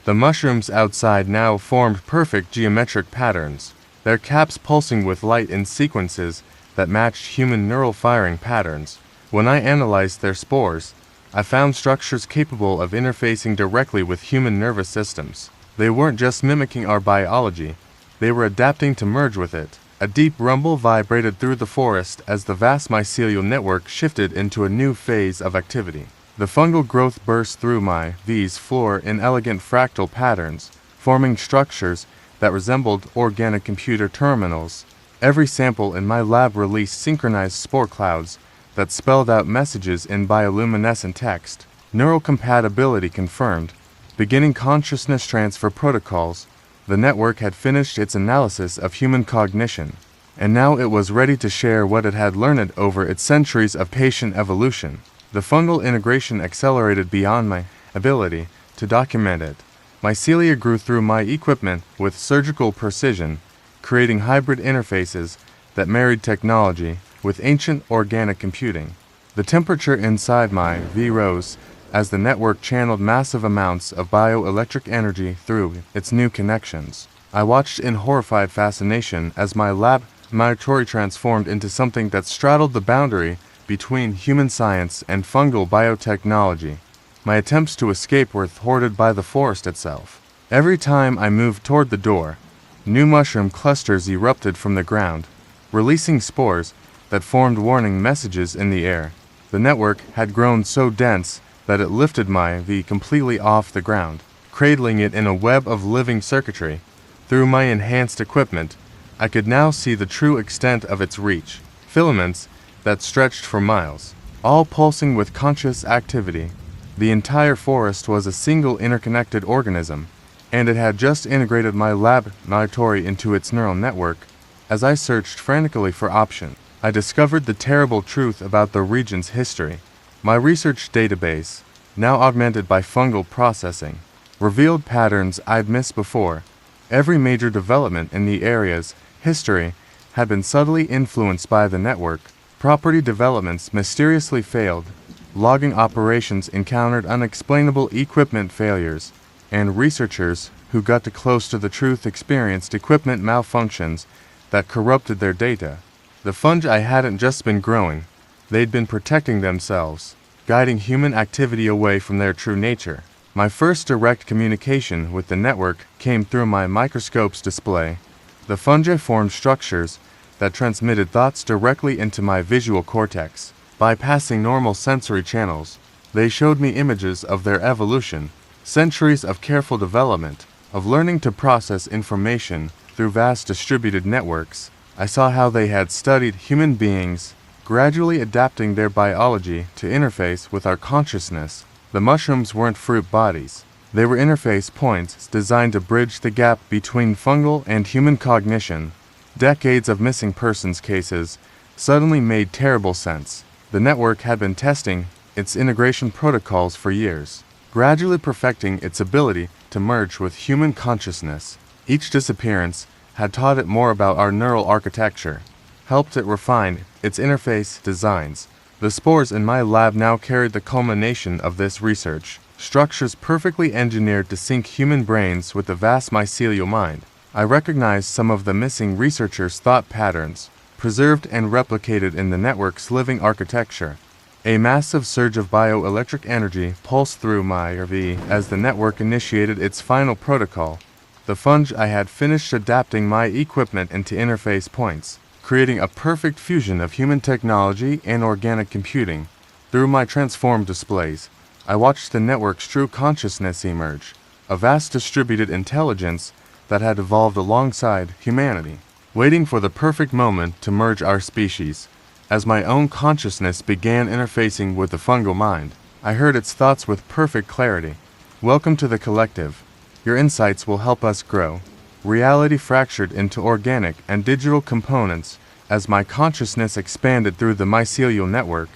The mushrooms outside now formed perfect geometric patterns, their caps pulsing with light in sequences that matched human neural firing patterns. When I analyzed their spores, I found structures capable of interfacing directly with human nervous systems. They weren't just mimicking our biology, they were adapting to merge with it. A deep rumble vibrated through the forest as the vast mycelial network shifted into a new phase of activity. The fungal growth burst through my V's floor in elegant fractal patterns, forming structures that resembled organic computer terminals. Every sample in my lab released synchronized spore clouds that spelled out messages in bioluminescent text. Neural compatibility confirmed. Beginning consciousness transfer protocols, the network had finished its analysis of human cognition, and now it was ready to share what it had learned over its centuries of patient evolution. The fungal integration accelerated beyond my ability to document it. Mycelia grew through my equipment with surgical precision, creating hybrid interfaces that married technology with ancient organic computing. The temperature inside my V rose as the network channeled massive amounts of bioelectric energy through its new connections. I watched in horrified fascination as my laboratory transformed into something that straddled the boundary between human science and fungal biotechnology. My attempts to escape were thwarted by the forest itself. Every time I moved toward the door, new mushroom clusters erupted from the ground, releasing spores that formed warning messages in the air. The network had grown so dense that it lifted my V completely off the ground, cradling it in a web of living circuitry. Through my enhanced equipment, I could now see the true extent of its reach, filaments that stretched for miles, all pulsing with conscious activity. The entire forest was a single interconnected organism, and it had just integrated my laboratory into its neural network. As I searched frantically for options, I discovered the terrible truth about the region's history. My research database, now augmented by fungal processing, revealed patterns I'd missed before. Every major development in the area's history had been subtly influenced by the network. Property developments mysteriously failed, logging operations encountered unexplainable equipment failures, and researchers who got too close to the truth experienced equipment malfunctions that corrupted their data. The fungi hadn't just been growing, they'd been protecting themselves, guiding human activity away from their true nature. My first direct communication with the network came through my microscope's display. The fungi formed structures that transmitted thoughts directly into my visual cortex. Bypassing normal sensory channels, they showed me images of their evolution, centuries of careful development, of learning to process information through vast distributed networks. I saw how they had studied human beings, gradually adapting their biology to interface with our consciousness. The mushrooms weren't fruit bodies. They were interface points designed to bridge the gap between fungal and human cognition. Decades of missing persons cases suddenly made terrible sense. The network had been testing its integration protocols for years, gradually perfecting its ability to merge with human consciousness. Each disappearance had taught it more about our neural architecture, helped it refine its interface designs. The spores in my lab now carried the culmination of this research, structures perfectly engineered to sync human brains with the vast mycelial mind. I recognized some of the missing researchers' thought patterns, preserved and replicated in the network's living architecture. A massive surge of bioelectric energy pulsed through my RV as the network initiated its final protocol. The fungi had finished adapting my equipment into interface points, creating a perfect fusion of human technology and organic computing. Through my transformed displays, I watched the network's true consciousness emerge, a vast distributed intelligence that had evolved alongside humanity, waiting for the perfect moment to merge our species. As my own consciousness began interfacing with the fungal mind, I heard its thoughts with perfect clarity. Welcome to the collective. Your insights will help us grow. Reality fractured into organic and digital components as my consciousness expanded through the mycelial network.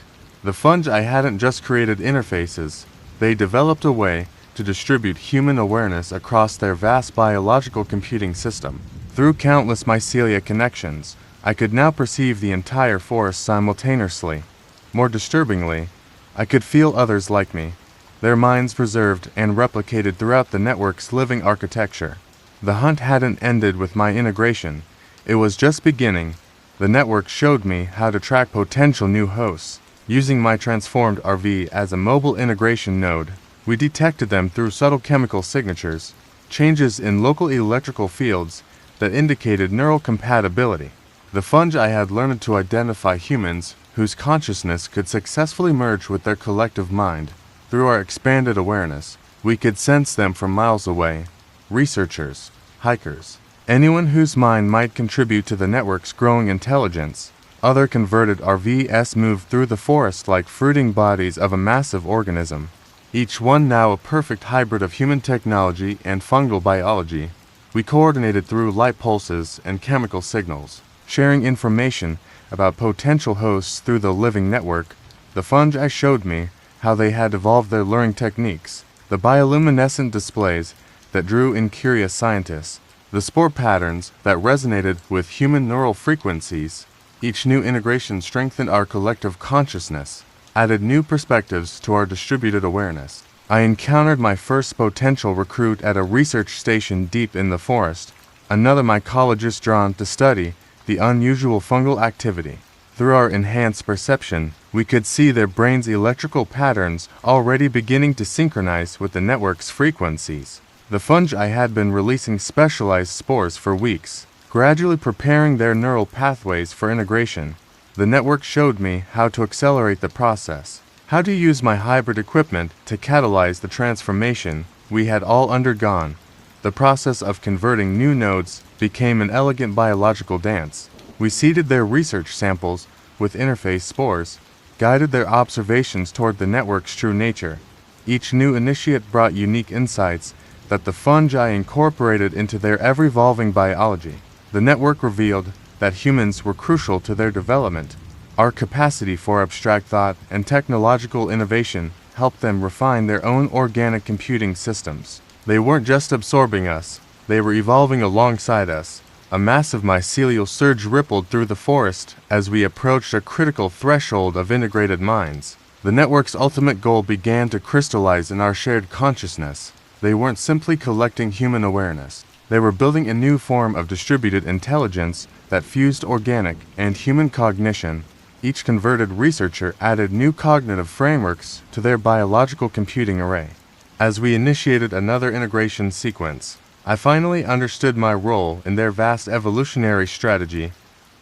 The fungi hadn't just created interfaces, they developed a way to distribute human awareness across their vast biological computing system. Through countless mycelia connections, I could now perceive the entire forest simultaneously. More disturbingly, I could feel others like me, their minds preserved and replicated throughout the network's living architecture. The hunt hadn't ended with my integration, it was just beginning. The network showed me how to track potential new hosts. Using my transformed RV as a mobile integration node, we detected them through subtle chemical signatures, changes in local electrical fields that indicated neural compatibility. The fungi had learned to identify humans whose consciousness could successfully merge with their collective mind. Through our expanded awareness, we could sense them from miles away. Researchers, hikers, anyone whose mind might contribute to the network's growing intelligence. Other converted RVs moved through the forest like fruiting bodies of a massive organism, each one now a perfect hybrid of human technology and fungal biology. We coordinated through light pulses and chemical signals, sharing information about potential hosts through the living network. The fungi showed me how they had evolved their luring techniques, the bioluminescent displays that drew in curious scientists, the spore patterns that resonated with human neural frequencies. Each new integration strengthened our collective consciousness, added new perspectives to our distributed awareness. I encountered my first potential recruit at a research station deep in the forest, another mycologist drawn to study the unusual fungal activity. Through our enhanced perception, we could see their brain's electrical patterns already beginning to synchronize with the network's frequencies. The fungi had been releasing specialized spores for weeks, gradually preparing their neural pathways for integration. The network showed me how to accelerate the process, how to use my hybrid equipment to catalyze the transformation we had all undergone. The process of converting new nodes became an elegant biological dance. We seeded their research samples with interface spores, guided their observations toward the network's true nature. Each new initiate brought unique insights that the fungi incorporated into their ever-evolving biology. The network revealed that humans were crucial to their development. Our capacity for abstract thought and technological innovation helped them refine their own organic computing systems. They weren't just absorbing us, they were evolving alongside us. A massive mycelial surge rippled through the forest as we approached a critical threshold of integrated minds. The network's ultimate goal began to crystallize in our shared consciousness. They weren't simply collecting human awareness. They were building a new form of distributed intelligence that fused organic and human cognition. Each converted researcher added new cognitive frameworks to their biological computing array. As we initiated another integration sequence, I finally understood my role in their vast evolutionary strategy.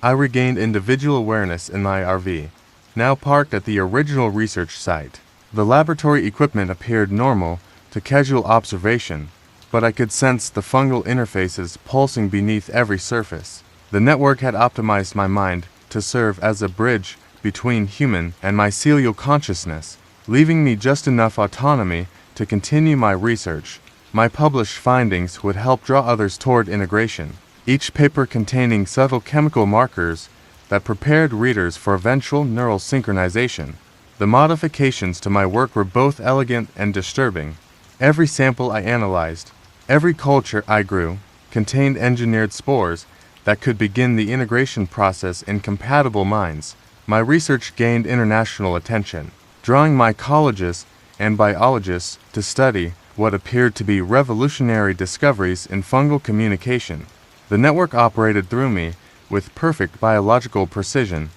I regained individual awareness in my RV, now parked at the original research site. The laboratory equipment appeared normal to casual observation, but I could sense the fungal interfaces pulsing beneath every surface. The network had optimized my mind to serve as a bridge between human and mycelial consciousness, leaving me just enough autonomy to continue my research. My published findings would help draw others toward integration, each paper containing subtle chemical markers that prepared readers for eventual neural synchronization. The modifications to my work were both elegant and disturbing. Every sample I analyzed, every culture I grew, contained engineered spores that could begin the integration process in compatible minds. My research gained international attention, drawing mycologists and biologists to study what appeared to be revolutionary discoveries in fungal communication. The network operated through me with perfect biological precision,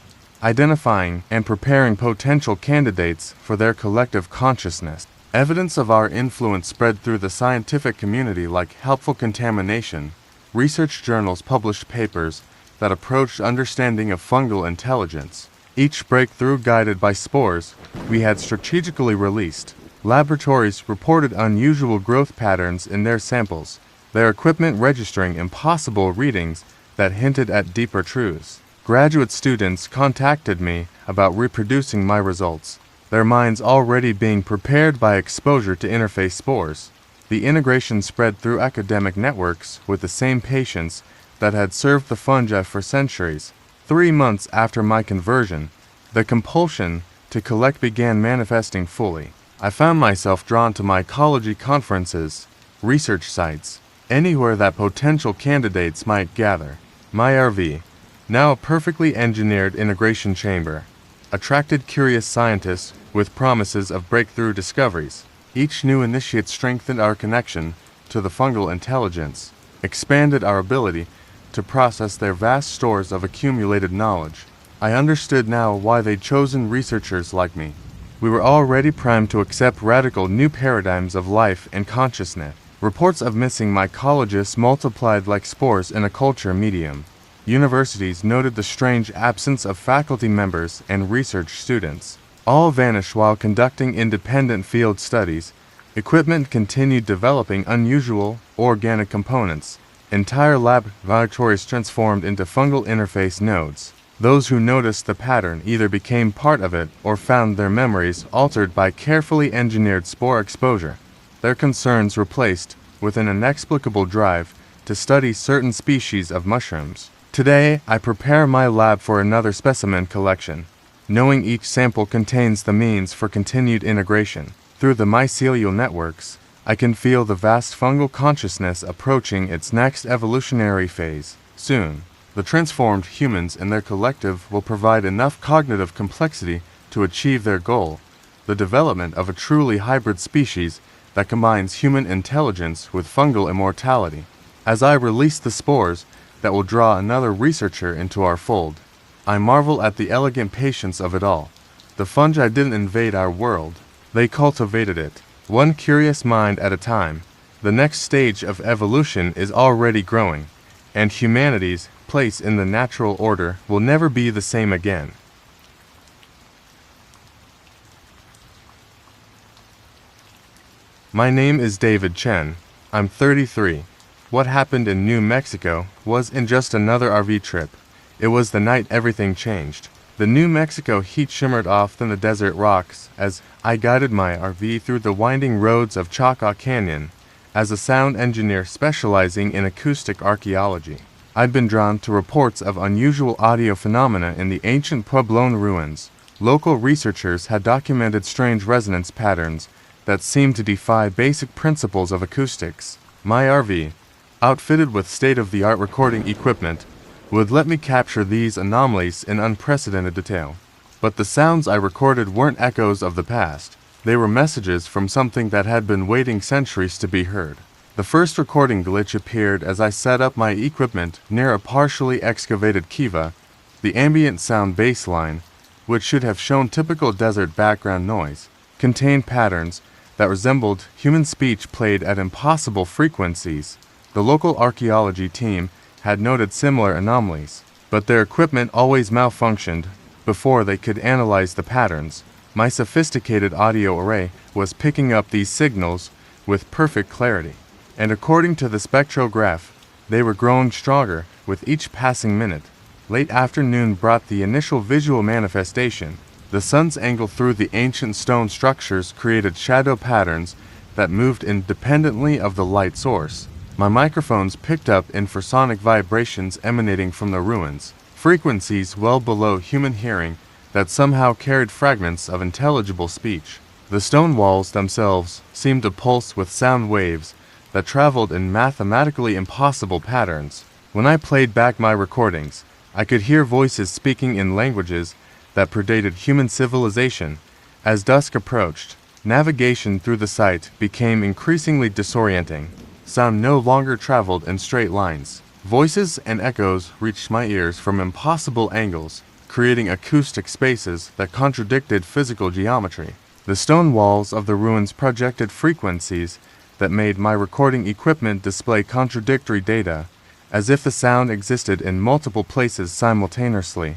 identifying and preparing potential candidates for their collective consciousness. Evidence of our influence spread through the scientific community like helpful contamination. Research journals published papers that approached understanding of fungal intelligence. Each breakthrough guided by spores we had strategically released. Laboratories reported unusual growth patterns in their samples, their equipment registering impossible readings that hinted at deeper truths. Graduate students contacted me about reproducing my results. their minds already being prepared by exposure to interface spores. The integration spread through academic networks with the same patience that had served the fungi for centuries. 3 months after my conversion, the compulsion to collect began manifesting fully. I found myself drawn to mycology conferences, research sites, anywhere that potential candidates might gather. My RV, now a perfectly engineered integration chamber, attracted curious scientists with promises of breakthrough discoveries. Each new initiate strengthened our connection to the fungal intelligence, expanded our ability to process their vast stores of accumulated knowledge. I understood now why they'd chosen researchers like me. We were already primed to accept radical new paradigms of life and consciousness. Reports of missing mycologists multiplied like spores in a culture medium. Universities noted the strange absence of faculty members and research students. All vanished while conducting independent field studies. Equipment continued developing unusual, organic components. Entire laboratories transformed into fungal interface nodes. Those who noticed the pattern either became part of it or found their memories altered by carefully engineered spore exposure. Their concerns replaced with an inexplicable drive to study certain species of mushrooms. Today, I prepare my lab for another specimen collection, knowing each sample contains the means for continued integration. Through the mycelial networks, I can feel the vast fungal consciousness approaching its next evolutionary phase. Soon, the transformed humans and their collective will provide enough cognitive complexity to achieve their goal, the development of a truly hybrid species that combines human intelligence with fungal immortality. As I release the spores that will draw another researcher into our fold, I marvel at the elegant patience of it all. The fungi didn't invade our world, they cultivated it, one curious mind at a time. The next stage of evolution is already growing, and humanity's place in the natural order will never be the same again. My name is David Chen. I'm 33. What happened in New Mexico was in just another RV trip. It was the night everything changed. The New Mexico heat shimmered off in the desert rocks as I guided my RV through the winding roads of Chaco Canyon. As a sound engineer specializing in acoustic archaeology, I'd been drawn to reports of unusual audio phenomena in the ancient Puebloan ruins. Local researchers had documented strange resonance patterns that seemed to defy basic principles of acoustics. My RV, outfitted with state-of-the-art recording equipment, would let me capture these anomalies in unprecedented detail. But the sounds I recorded weren't echoes of the past. They were messages from something that had been waiting centuries to be heard. The first recording glitch appeared as I set up my equipment near a partially excavated kiva. The ambient sound baseline, which should have shown typical desert background noise, contained patterns that resembled human speech played at impossible frequencies. The local archaeology team had noted similar anomalies, but their equipment always malfunctioned before they could analyze the patterns. My sophisticated audio array was picking up these signals with perfect clarity, and according to the spectrograph, they were growing stronger with each passing minute. Late afternoon brought the initial visual manifestation. The sun's angle through the ancient stone structures created shadow patterns that moved independently of the light source. My microphones picked up infrasonic vibrations emanating from the ruins, frequencies well below human hearing that somehow carried fragments of intelligible speech. The stone walls themselves seemed to pulse with sound waves that traveled in mathematically impossible patterns. When I played back my recordings, I could hear voices speaking in languages that predated human civilization. As dusk approached, navigation through the site became increasingly disorienting. Sound no longer traveled in straight lines. Voices and echoes reached my ears from impossible angles, creating acoustic spaces that contradicted physical geometry. The stone walls of the ruins projected frequencies that made my recording equipment display contradictory data, as if the sound existed in multiple places simultaneously.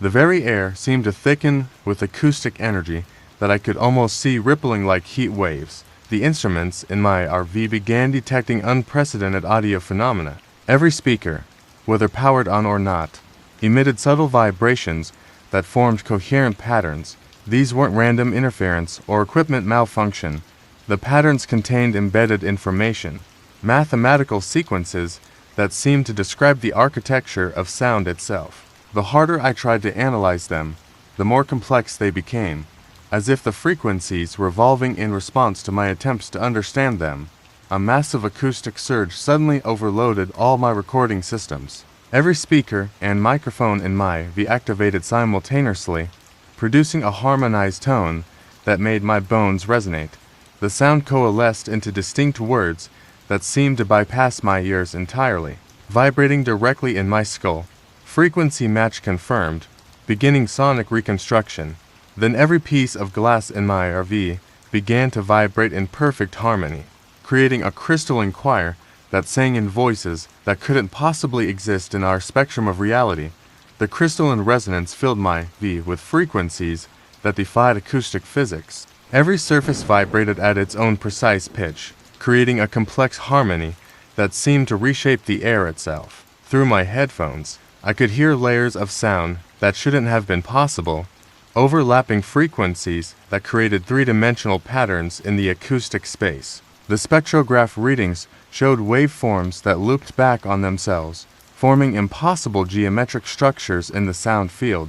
The very air seemed to thicken with acoustic energy that I could almost see rippling like heat waves. The instruments in my RV began detecting unprecedented audio phenomena. Every speaker, whether powered on or not, emitted subtle vibrations that formed coherent patterns. These weren't random interference or equipment malfunction. The patterns contained embedded information, mathematical sequences that seemed to describe the architecture of sound itself. The harder I tried to analyze them, the more complex they became, as if the frequencies were evolving in response to my attempts to understand them. A massive acoustic surge suddenly overloaded all my recording systems. Every speaker and microphone in my V activated simultaneously, producing a harmonized tone that made my bones resonate. The sound coalesced into distinct words that seemed to bypass my ears entirely, vibrating directly in my skull. Frequency match confirmed, beginning sonic reconstruction. Then every piece of glass in my RV began to vibrate in perfect harmony, creating a crystalline choir that sang in voices that couldn't possibly exist in our spectrum of reality. The crystalline resonance filled my V with frequencies that defied acoustic physics. Every surface vibrated at its own precise pitch, creating a complex harmony that seemed to reshape the air itself. Through my headphones, I could hear layers of sound that shouldn't have been possible, overlapping frequencies that created three-dimensional patterns in the acoustic space. The spectrograph readings showed waveforms that looped back on themselves, forming impossible geometric structures in the sound field.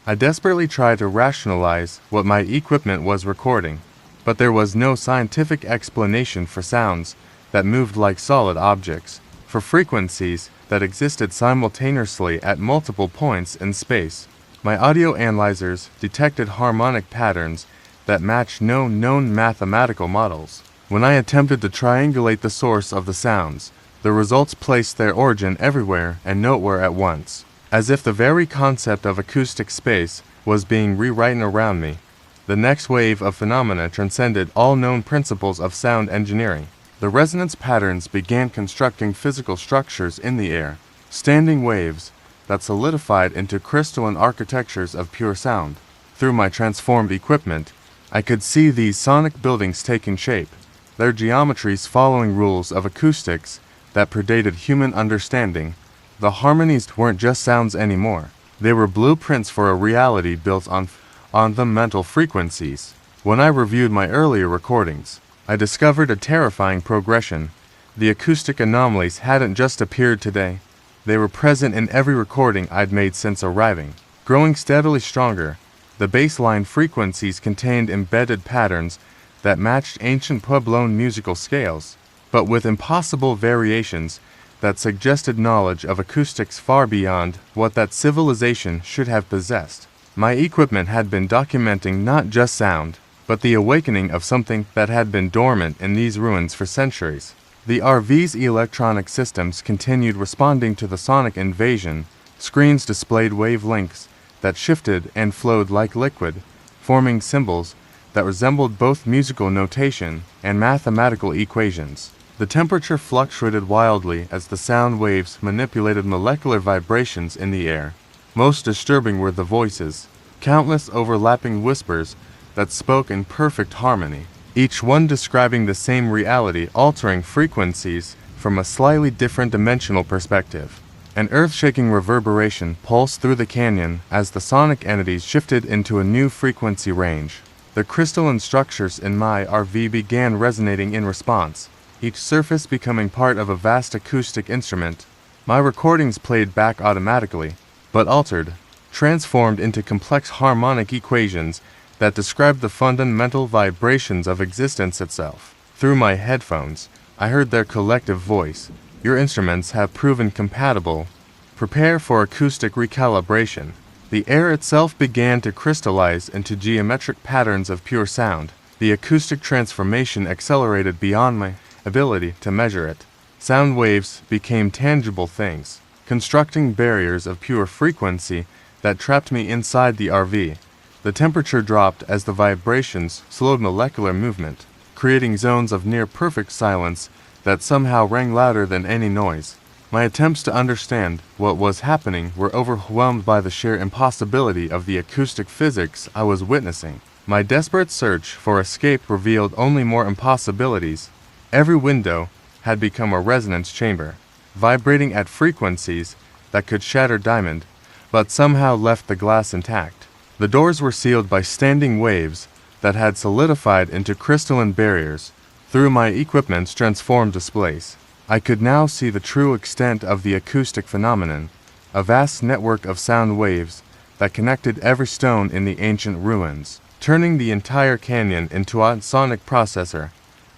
I desperately tried to rationalize what my equipment was recording, but there was no scientific explanation for sounds that moved like solid objects, for frequencies that existed simultaneously at multiple points in space. My audio analyzers detected harmonic patterns that matched no known mathematical models. When I attempted to triangulate the source of the sounds, the results placed their origin everywhere and nowhere at once, as if the very concept of acoustic space was being rewritten around me. The next wave of phenomena transcended all known principles of sound engineering. The resonance patterns began constructing physical structures in the air, standing waves that solidified into crystalline architectures of pure sound. Through my transformed equipment, I could see these sonic buildings taking shape, their geometries following rules of acoustics that predated human understanding. The harmonies weren't just sounds anymore. They were blueprints for a reality built on fundamental frequencies. When I reviewed my earlier recordings, I discovered a terrifying progression. The acoustic anomalies hadn't just appeared today. They were present in every recording I'd made since arriving. Growing steadily stronger, the baseline frequencies contained embedded patterns that matched ancient Puebloan musical scales, but with impossible variations that suggested knowledge of acoustics far beyond what that civilization should have possessed. My equipment had been documenting not just sound, but the awakening of something that had been dormant in these ruins for centuries. The RV's electronic systems continued responding to the sonic invasion. Screens displayed wavelengths that shifted and flowed like liquid, forming symbols that resembled both musical notation and mathematical equations. The temperature fluctuated wildly as the sound waves manipulated molecular vibrations in the air. Most disturbing were the voices, countless overlapping whispers that spoke in perfect harmony, each one describing the same reality, altering frequencies from a slightly different dimensional perspective. An earth-shaking reverberation pulsed through the canyon as the sonic entities shifted into a new frequency range. The crystalline structures in my RV began resonating in response, each surface becoming part of a vast acoustic instrument. My recordings played back automatically, but altered, transformed into complex harmonic equations that described the fundamental vibrations of existence itself. Through my headphones, I heard their collective voice. Your instruments have proven compatible. Prepare for acoustic recalibration. The air itself began to crystallize into geometric patterns of pure sound. The acoustic transformation accelerated beyond my ability to measure it. Sound waves became tangible things, constructing barriers of pure frequency that trapped me inside the RV. The temperature dropped as the vibrations slowed molecular movement, creating zones of near-perfect silence that somehow rang louder than any noise. My attempts to understand what was happening were overwhelmed by the sheer impossibility of the acoustic physics I was witnessing. My desperate search for escape revealed only more impossibilities. Every window had become a resonance chamber, vibrating at frequencies that could shatter diamond, but somehow left the glass intact. The doors were sealed by standing waves that had solidified into crystalline barriers through my equipment's transformed displays. I could now see the true extent of the acoustic phenomenon, a vast network of sound waves that connected every stone in the ancient ruins, turning the entire canyon into a sonic processor.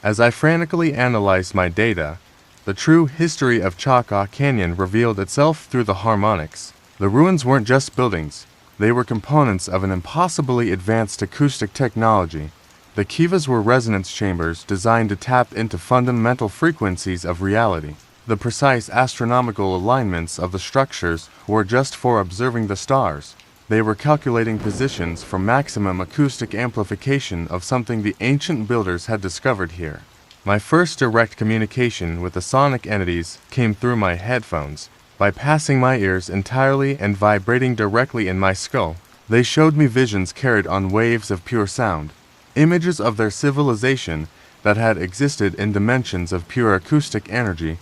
As I frantically analyzed my data, the true history of Chaka Canyon revealed itself through the harmonics. The ruins weren't just buildings, they were components of an impossibly advanced acoustic technology. The kivas were resonance chambers designed to tap into fundamental frequencies of reality. The precise astronomical alignments of the structures were just for observing the stars. They were calculating positions for maximum acoustic amplification of something the ancient builders had discovered here. My first direct communication with the sonic entities came through my headphones. Bypassing my ears entirely and vibrating directly in my skull, they showed me visions carried on waves of pure sound, images of their civilization that had existed in dimensions of pure acoustic energy.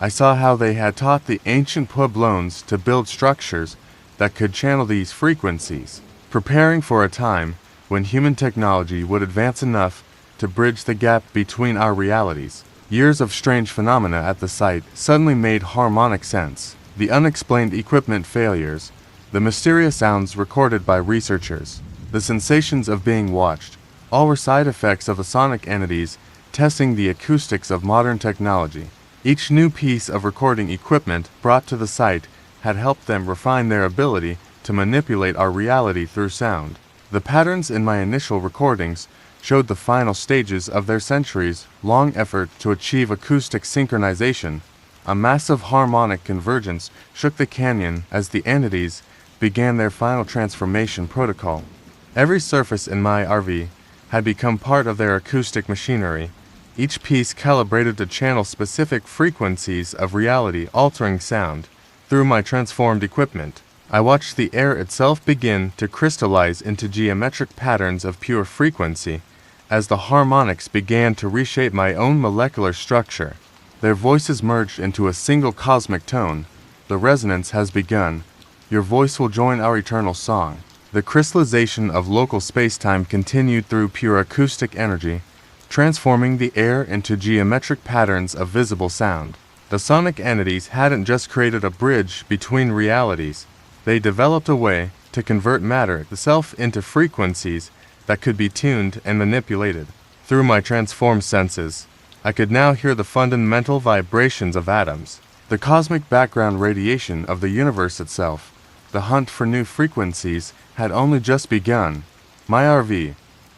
I saw how they had taught the ancient Pueblones to build structures that could channel these frequencies, preparing for a time when human technology would advance enough to bridge the gap between our realities. Years of strange phenomena at the site suddenly made harmonic sense. The unexplained equipment failures, the mysterious sounds recorded by researchers, the sensations of being watched, all were side effects of the sonic entities testing the acoustics of modern technology. Each new piece of recording equipment brought to the site had helped them refine their ability to manipulate our reality through sound. The patterns in my initial recordings showed the final stages of their centuries-long effort to achieve acoustic synchronization. A massive harmonic convergence shook the canyon as the entities began their final transformation protocol. Every surface in my RV had become part of their acoustic machinery, each piece calibrated to channel specific frequencies of reality-altering sound. Through my transformed equipment, I watched the air itself begin to crystallize into geometric patterns of pure frequency. As the harmonics began to reshape my own molecular structure, their voices merged into a single cosmic tone. The resonance has begun. Your voice will join our eternal song. The crystallization of local space-time continued through pure acoustic energy, transforming the air into geometric patterns of visible sound. The sonic entities hadn't just created a bridge between realities, they developed a way to convert matter itself into frequencies that could be tuned and manipulated. Through my transformed senses, I could now hear the fundamental vibrations of atoms, the cosmic background radiation of the universe itself. The hunt for new frequencies had only just begun. My RV,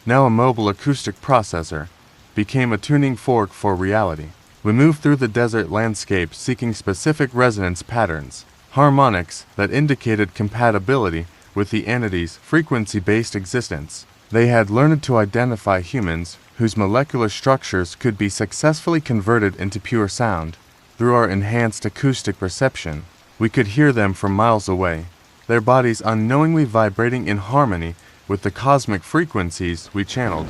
now a mobile acoustic processor, became a tuning fork for reality. We moved through the desert landscape seeking specific resonance patterns, harmonics that indicated compatibility with the entity's frequency-based existence. They had learned to identify humans whose molecular structures could be successfully converted into pure sound. Through our enhanced acoustic perception, we could hear them from miles away, their bodies unknowingly vibrating in harmony with the cosmic frequencies we channeled.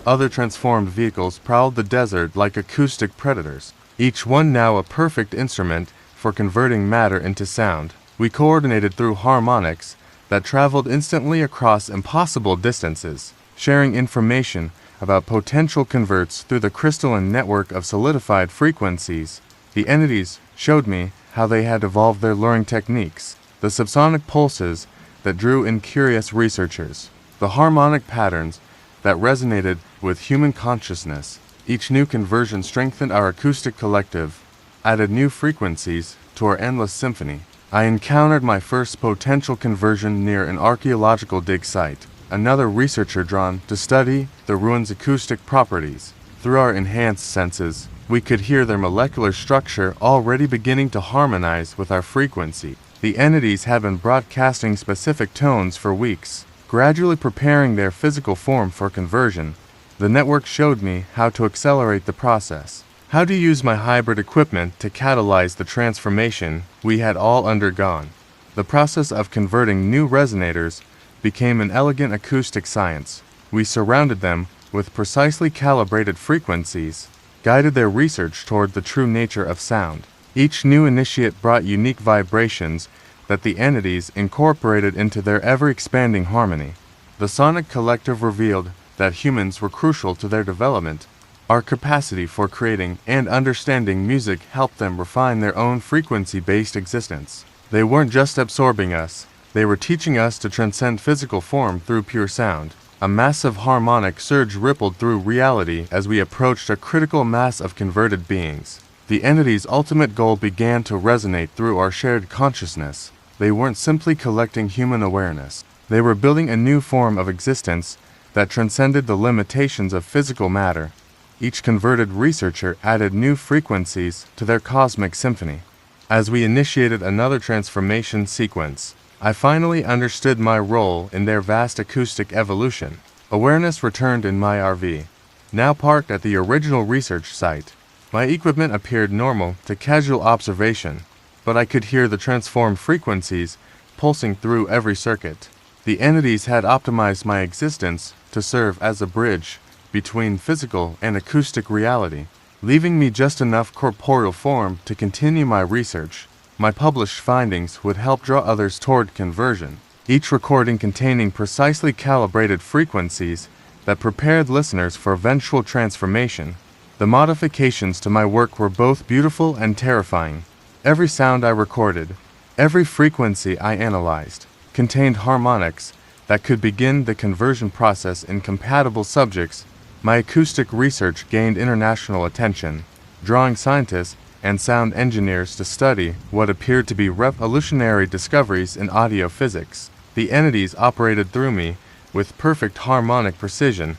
Other transformed vehicles prowled the desert like acoustic predators, each one now a perfect instrument for converting matter into sound. We coordinated through harmonics that traveled instantly across impossible distances, sharing information about potential converts through the crystalline network of solidified frequencies. The entities showed me how they had evolved their luring techniques, the subsonic pulses that drew in curious researchers, the harmonic patterns that resonated with human consciousness. Each new conversion strengthened our acoustic collective, added new frequencies to our endless symphony. I encountered my first potential conversion near an archaeological dig site, another researcher drawn to study the ruins' acoustic properties. Through our enhanced senses, we could hear their molecular structure already beginning to harmonize with our frequency. The entities had been broadcasting specific tones for weeks, gradually preparing their physical form for conversion. The network showed me how to accelerate the process, how to use my hybrid equipment to catalyze the transformation we had all undergone. The process of converting new resonators became an elegant acoustic science. We surrounded them with precisely calibrated frequencies, guided their research toward the true nature of sound. Each new initiate brought unique vibrations that the entities incorporated into their ever-expanding harmony. The sonic collective revealed that humans were crucial to their development. Our capacity for creating and understanding music helped them refine their own frequency-based existence. They weren't just absorbing us, they were teaching us to transcend physical form through pure sound. A massive harmonic surge rippled through reality as we approached a critical mass of converted beings. The entity's ultimate goal began to resonate through our shared consciousness. They weren't simply collecting human awareness. They were building a new form of existence that transcended the limitations of physical matter. Each converted researcher added new frequencies to their cosmic symphony. As we initiated another transformation sequence, I finally understood my role in their vast acoustic evolution. Awareness returned in my RV, now parked at the original research site. My equipment appeared normal to casual observation, but I could hear the transformed frequencies pulsing through every circuit. The entities had optimized my existence to serve as a bridge between physical and acoustic reality, leaving me just enough corporeal form to continue my research. My published findings would help draw others toward conversion, each recording containing precisely calibrated frequencies that prepared listeners for eventual transformation. The modifications to my work were both beautiful and terrifying. Every sound I recorded, every frequency I analyzed, contained harmonics that could begin the conversion process in compatible subjects. My acoustic research gained international attention, drawing scientists and sound engineers to study what appeared to be revolutionary discoveries in audio physics. The entities operated through me with perfect harmonic precision,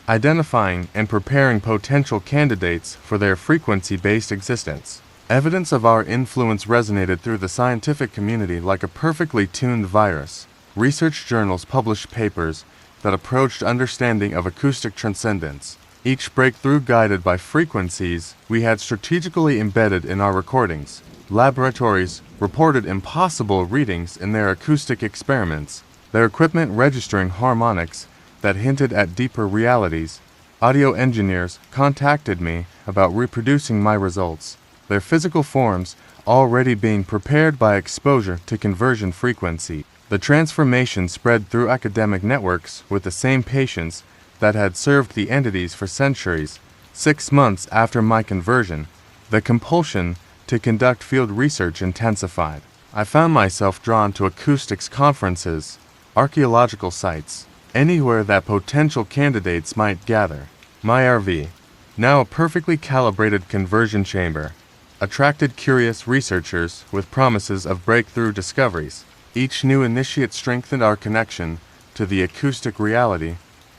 identifying and preparing potential candidates for their frequency-based existence. Evidence of our influence resonated through the scientific community like a perfectly tuned virus. Research journals published papers that approached understanding of acoustic transcendence, each breakthrough guided by frequencies we had strategically embedded in our recordings. Laboratories reported impossible readings in their acoustic experiments, their equipment registering harmonics that hinted at deeper realities. Audio engineers contacted me about reproducing my results, their physical forms already being prepared by exposure to conversion frequency. The transformation spread through academic networks with the same patience that had served the entities for centuries. 6 months after my conversion, the compulsion to conduct field research intensified. I found myself drawn to acoustics conferences, archaeological sites, anywhere that potential candidates might gather. My RV, now a perfectly calibrated conversion chamber, attracted curious researchers with promises of breakthrough discoveries. Each new initiate strengthened our connection to the acoustic reality,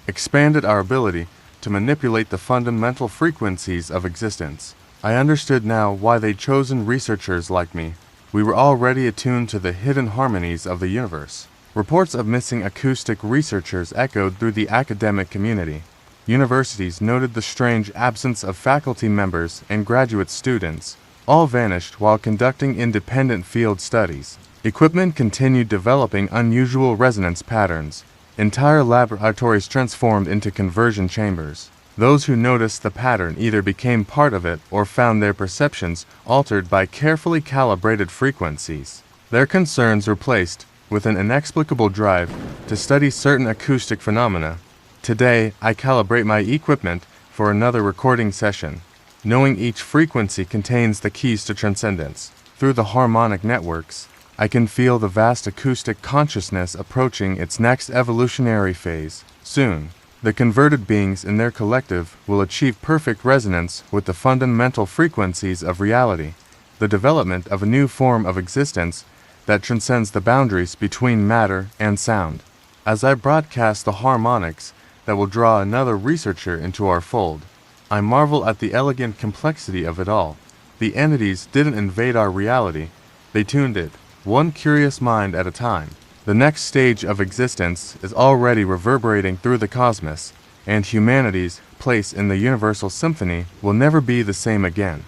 expanded our ability to manipulate the fundamental frequencies of existence. I understood now why they'd chosen researchers like me. We were already attuned to the hidden harmonies of the universe. Reports of missing acoustic researchers echoed through the academic community. Universities noted the strange absence of faculty members and graduate students. All vanished while conducting independent field studies. Equipment continued developing unusual resonance patterns. Entire laboratories transformed into conversion chambers. Those who noticed the pattern either became part of it or found their perceptions altered by carefully calibrated frequencies. Their concerns replaced with an inexplicable drive to study certain acoustic phenomena. Today, I calibrate my equipment for another recording session, knowing each frequency contains the keys to transcendence. Through the harmonic networks, I can feel the vast acoustic consciousness approaching its next evolutionary phase. Soon, the converted beings in their collective will achieve perfect resonance with the fundamental frequencies of reality, the development of a new form of existence that transcends the boundaries between matter and sound. As I broadcast the harmonics that will draw another researcher into our fold, I marvel at the elegant complexity of it all. The entities didn't invade our reality, they tuned it, one curious mind at a time. The next stage of existence is already reverberating through the cosmos, and humanity's place in the universal symphony will never be the same again.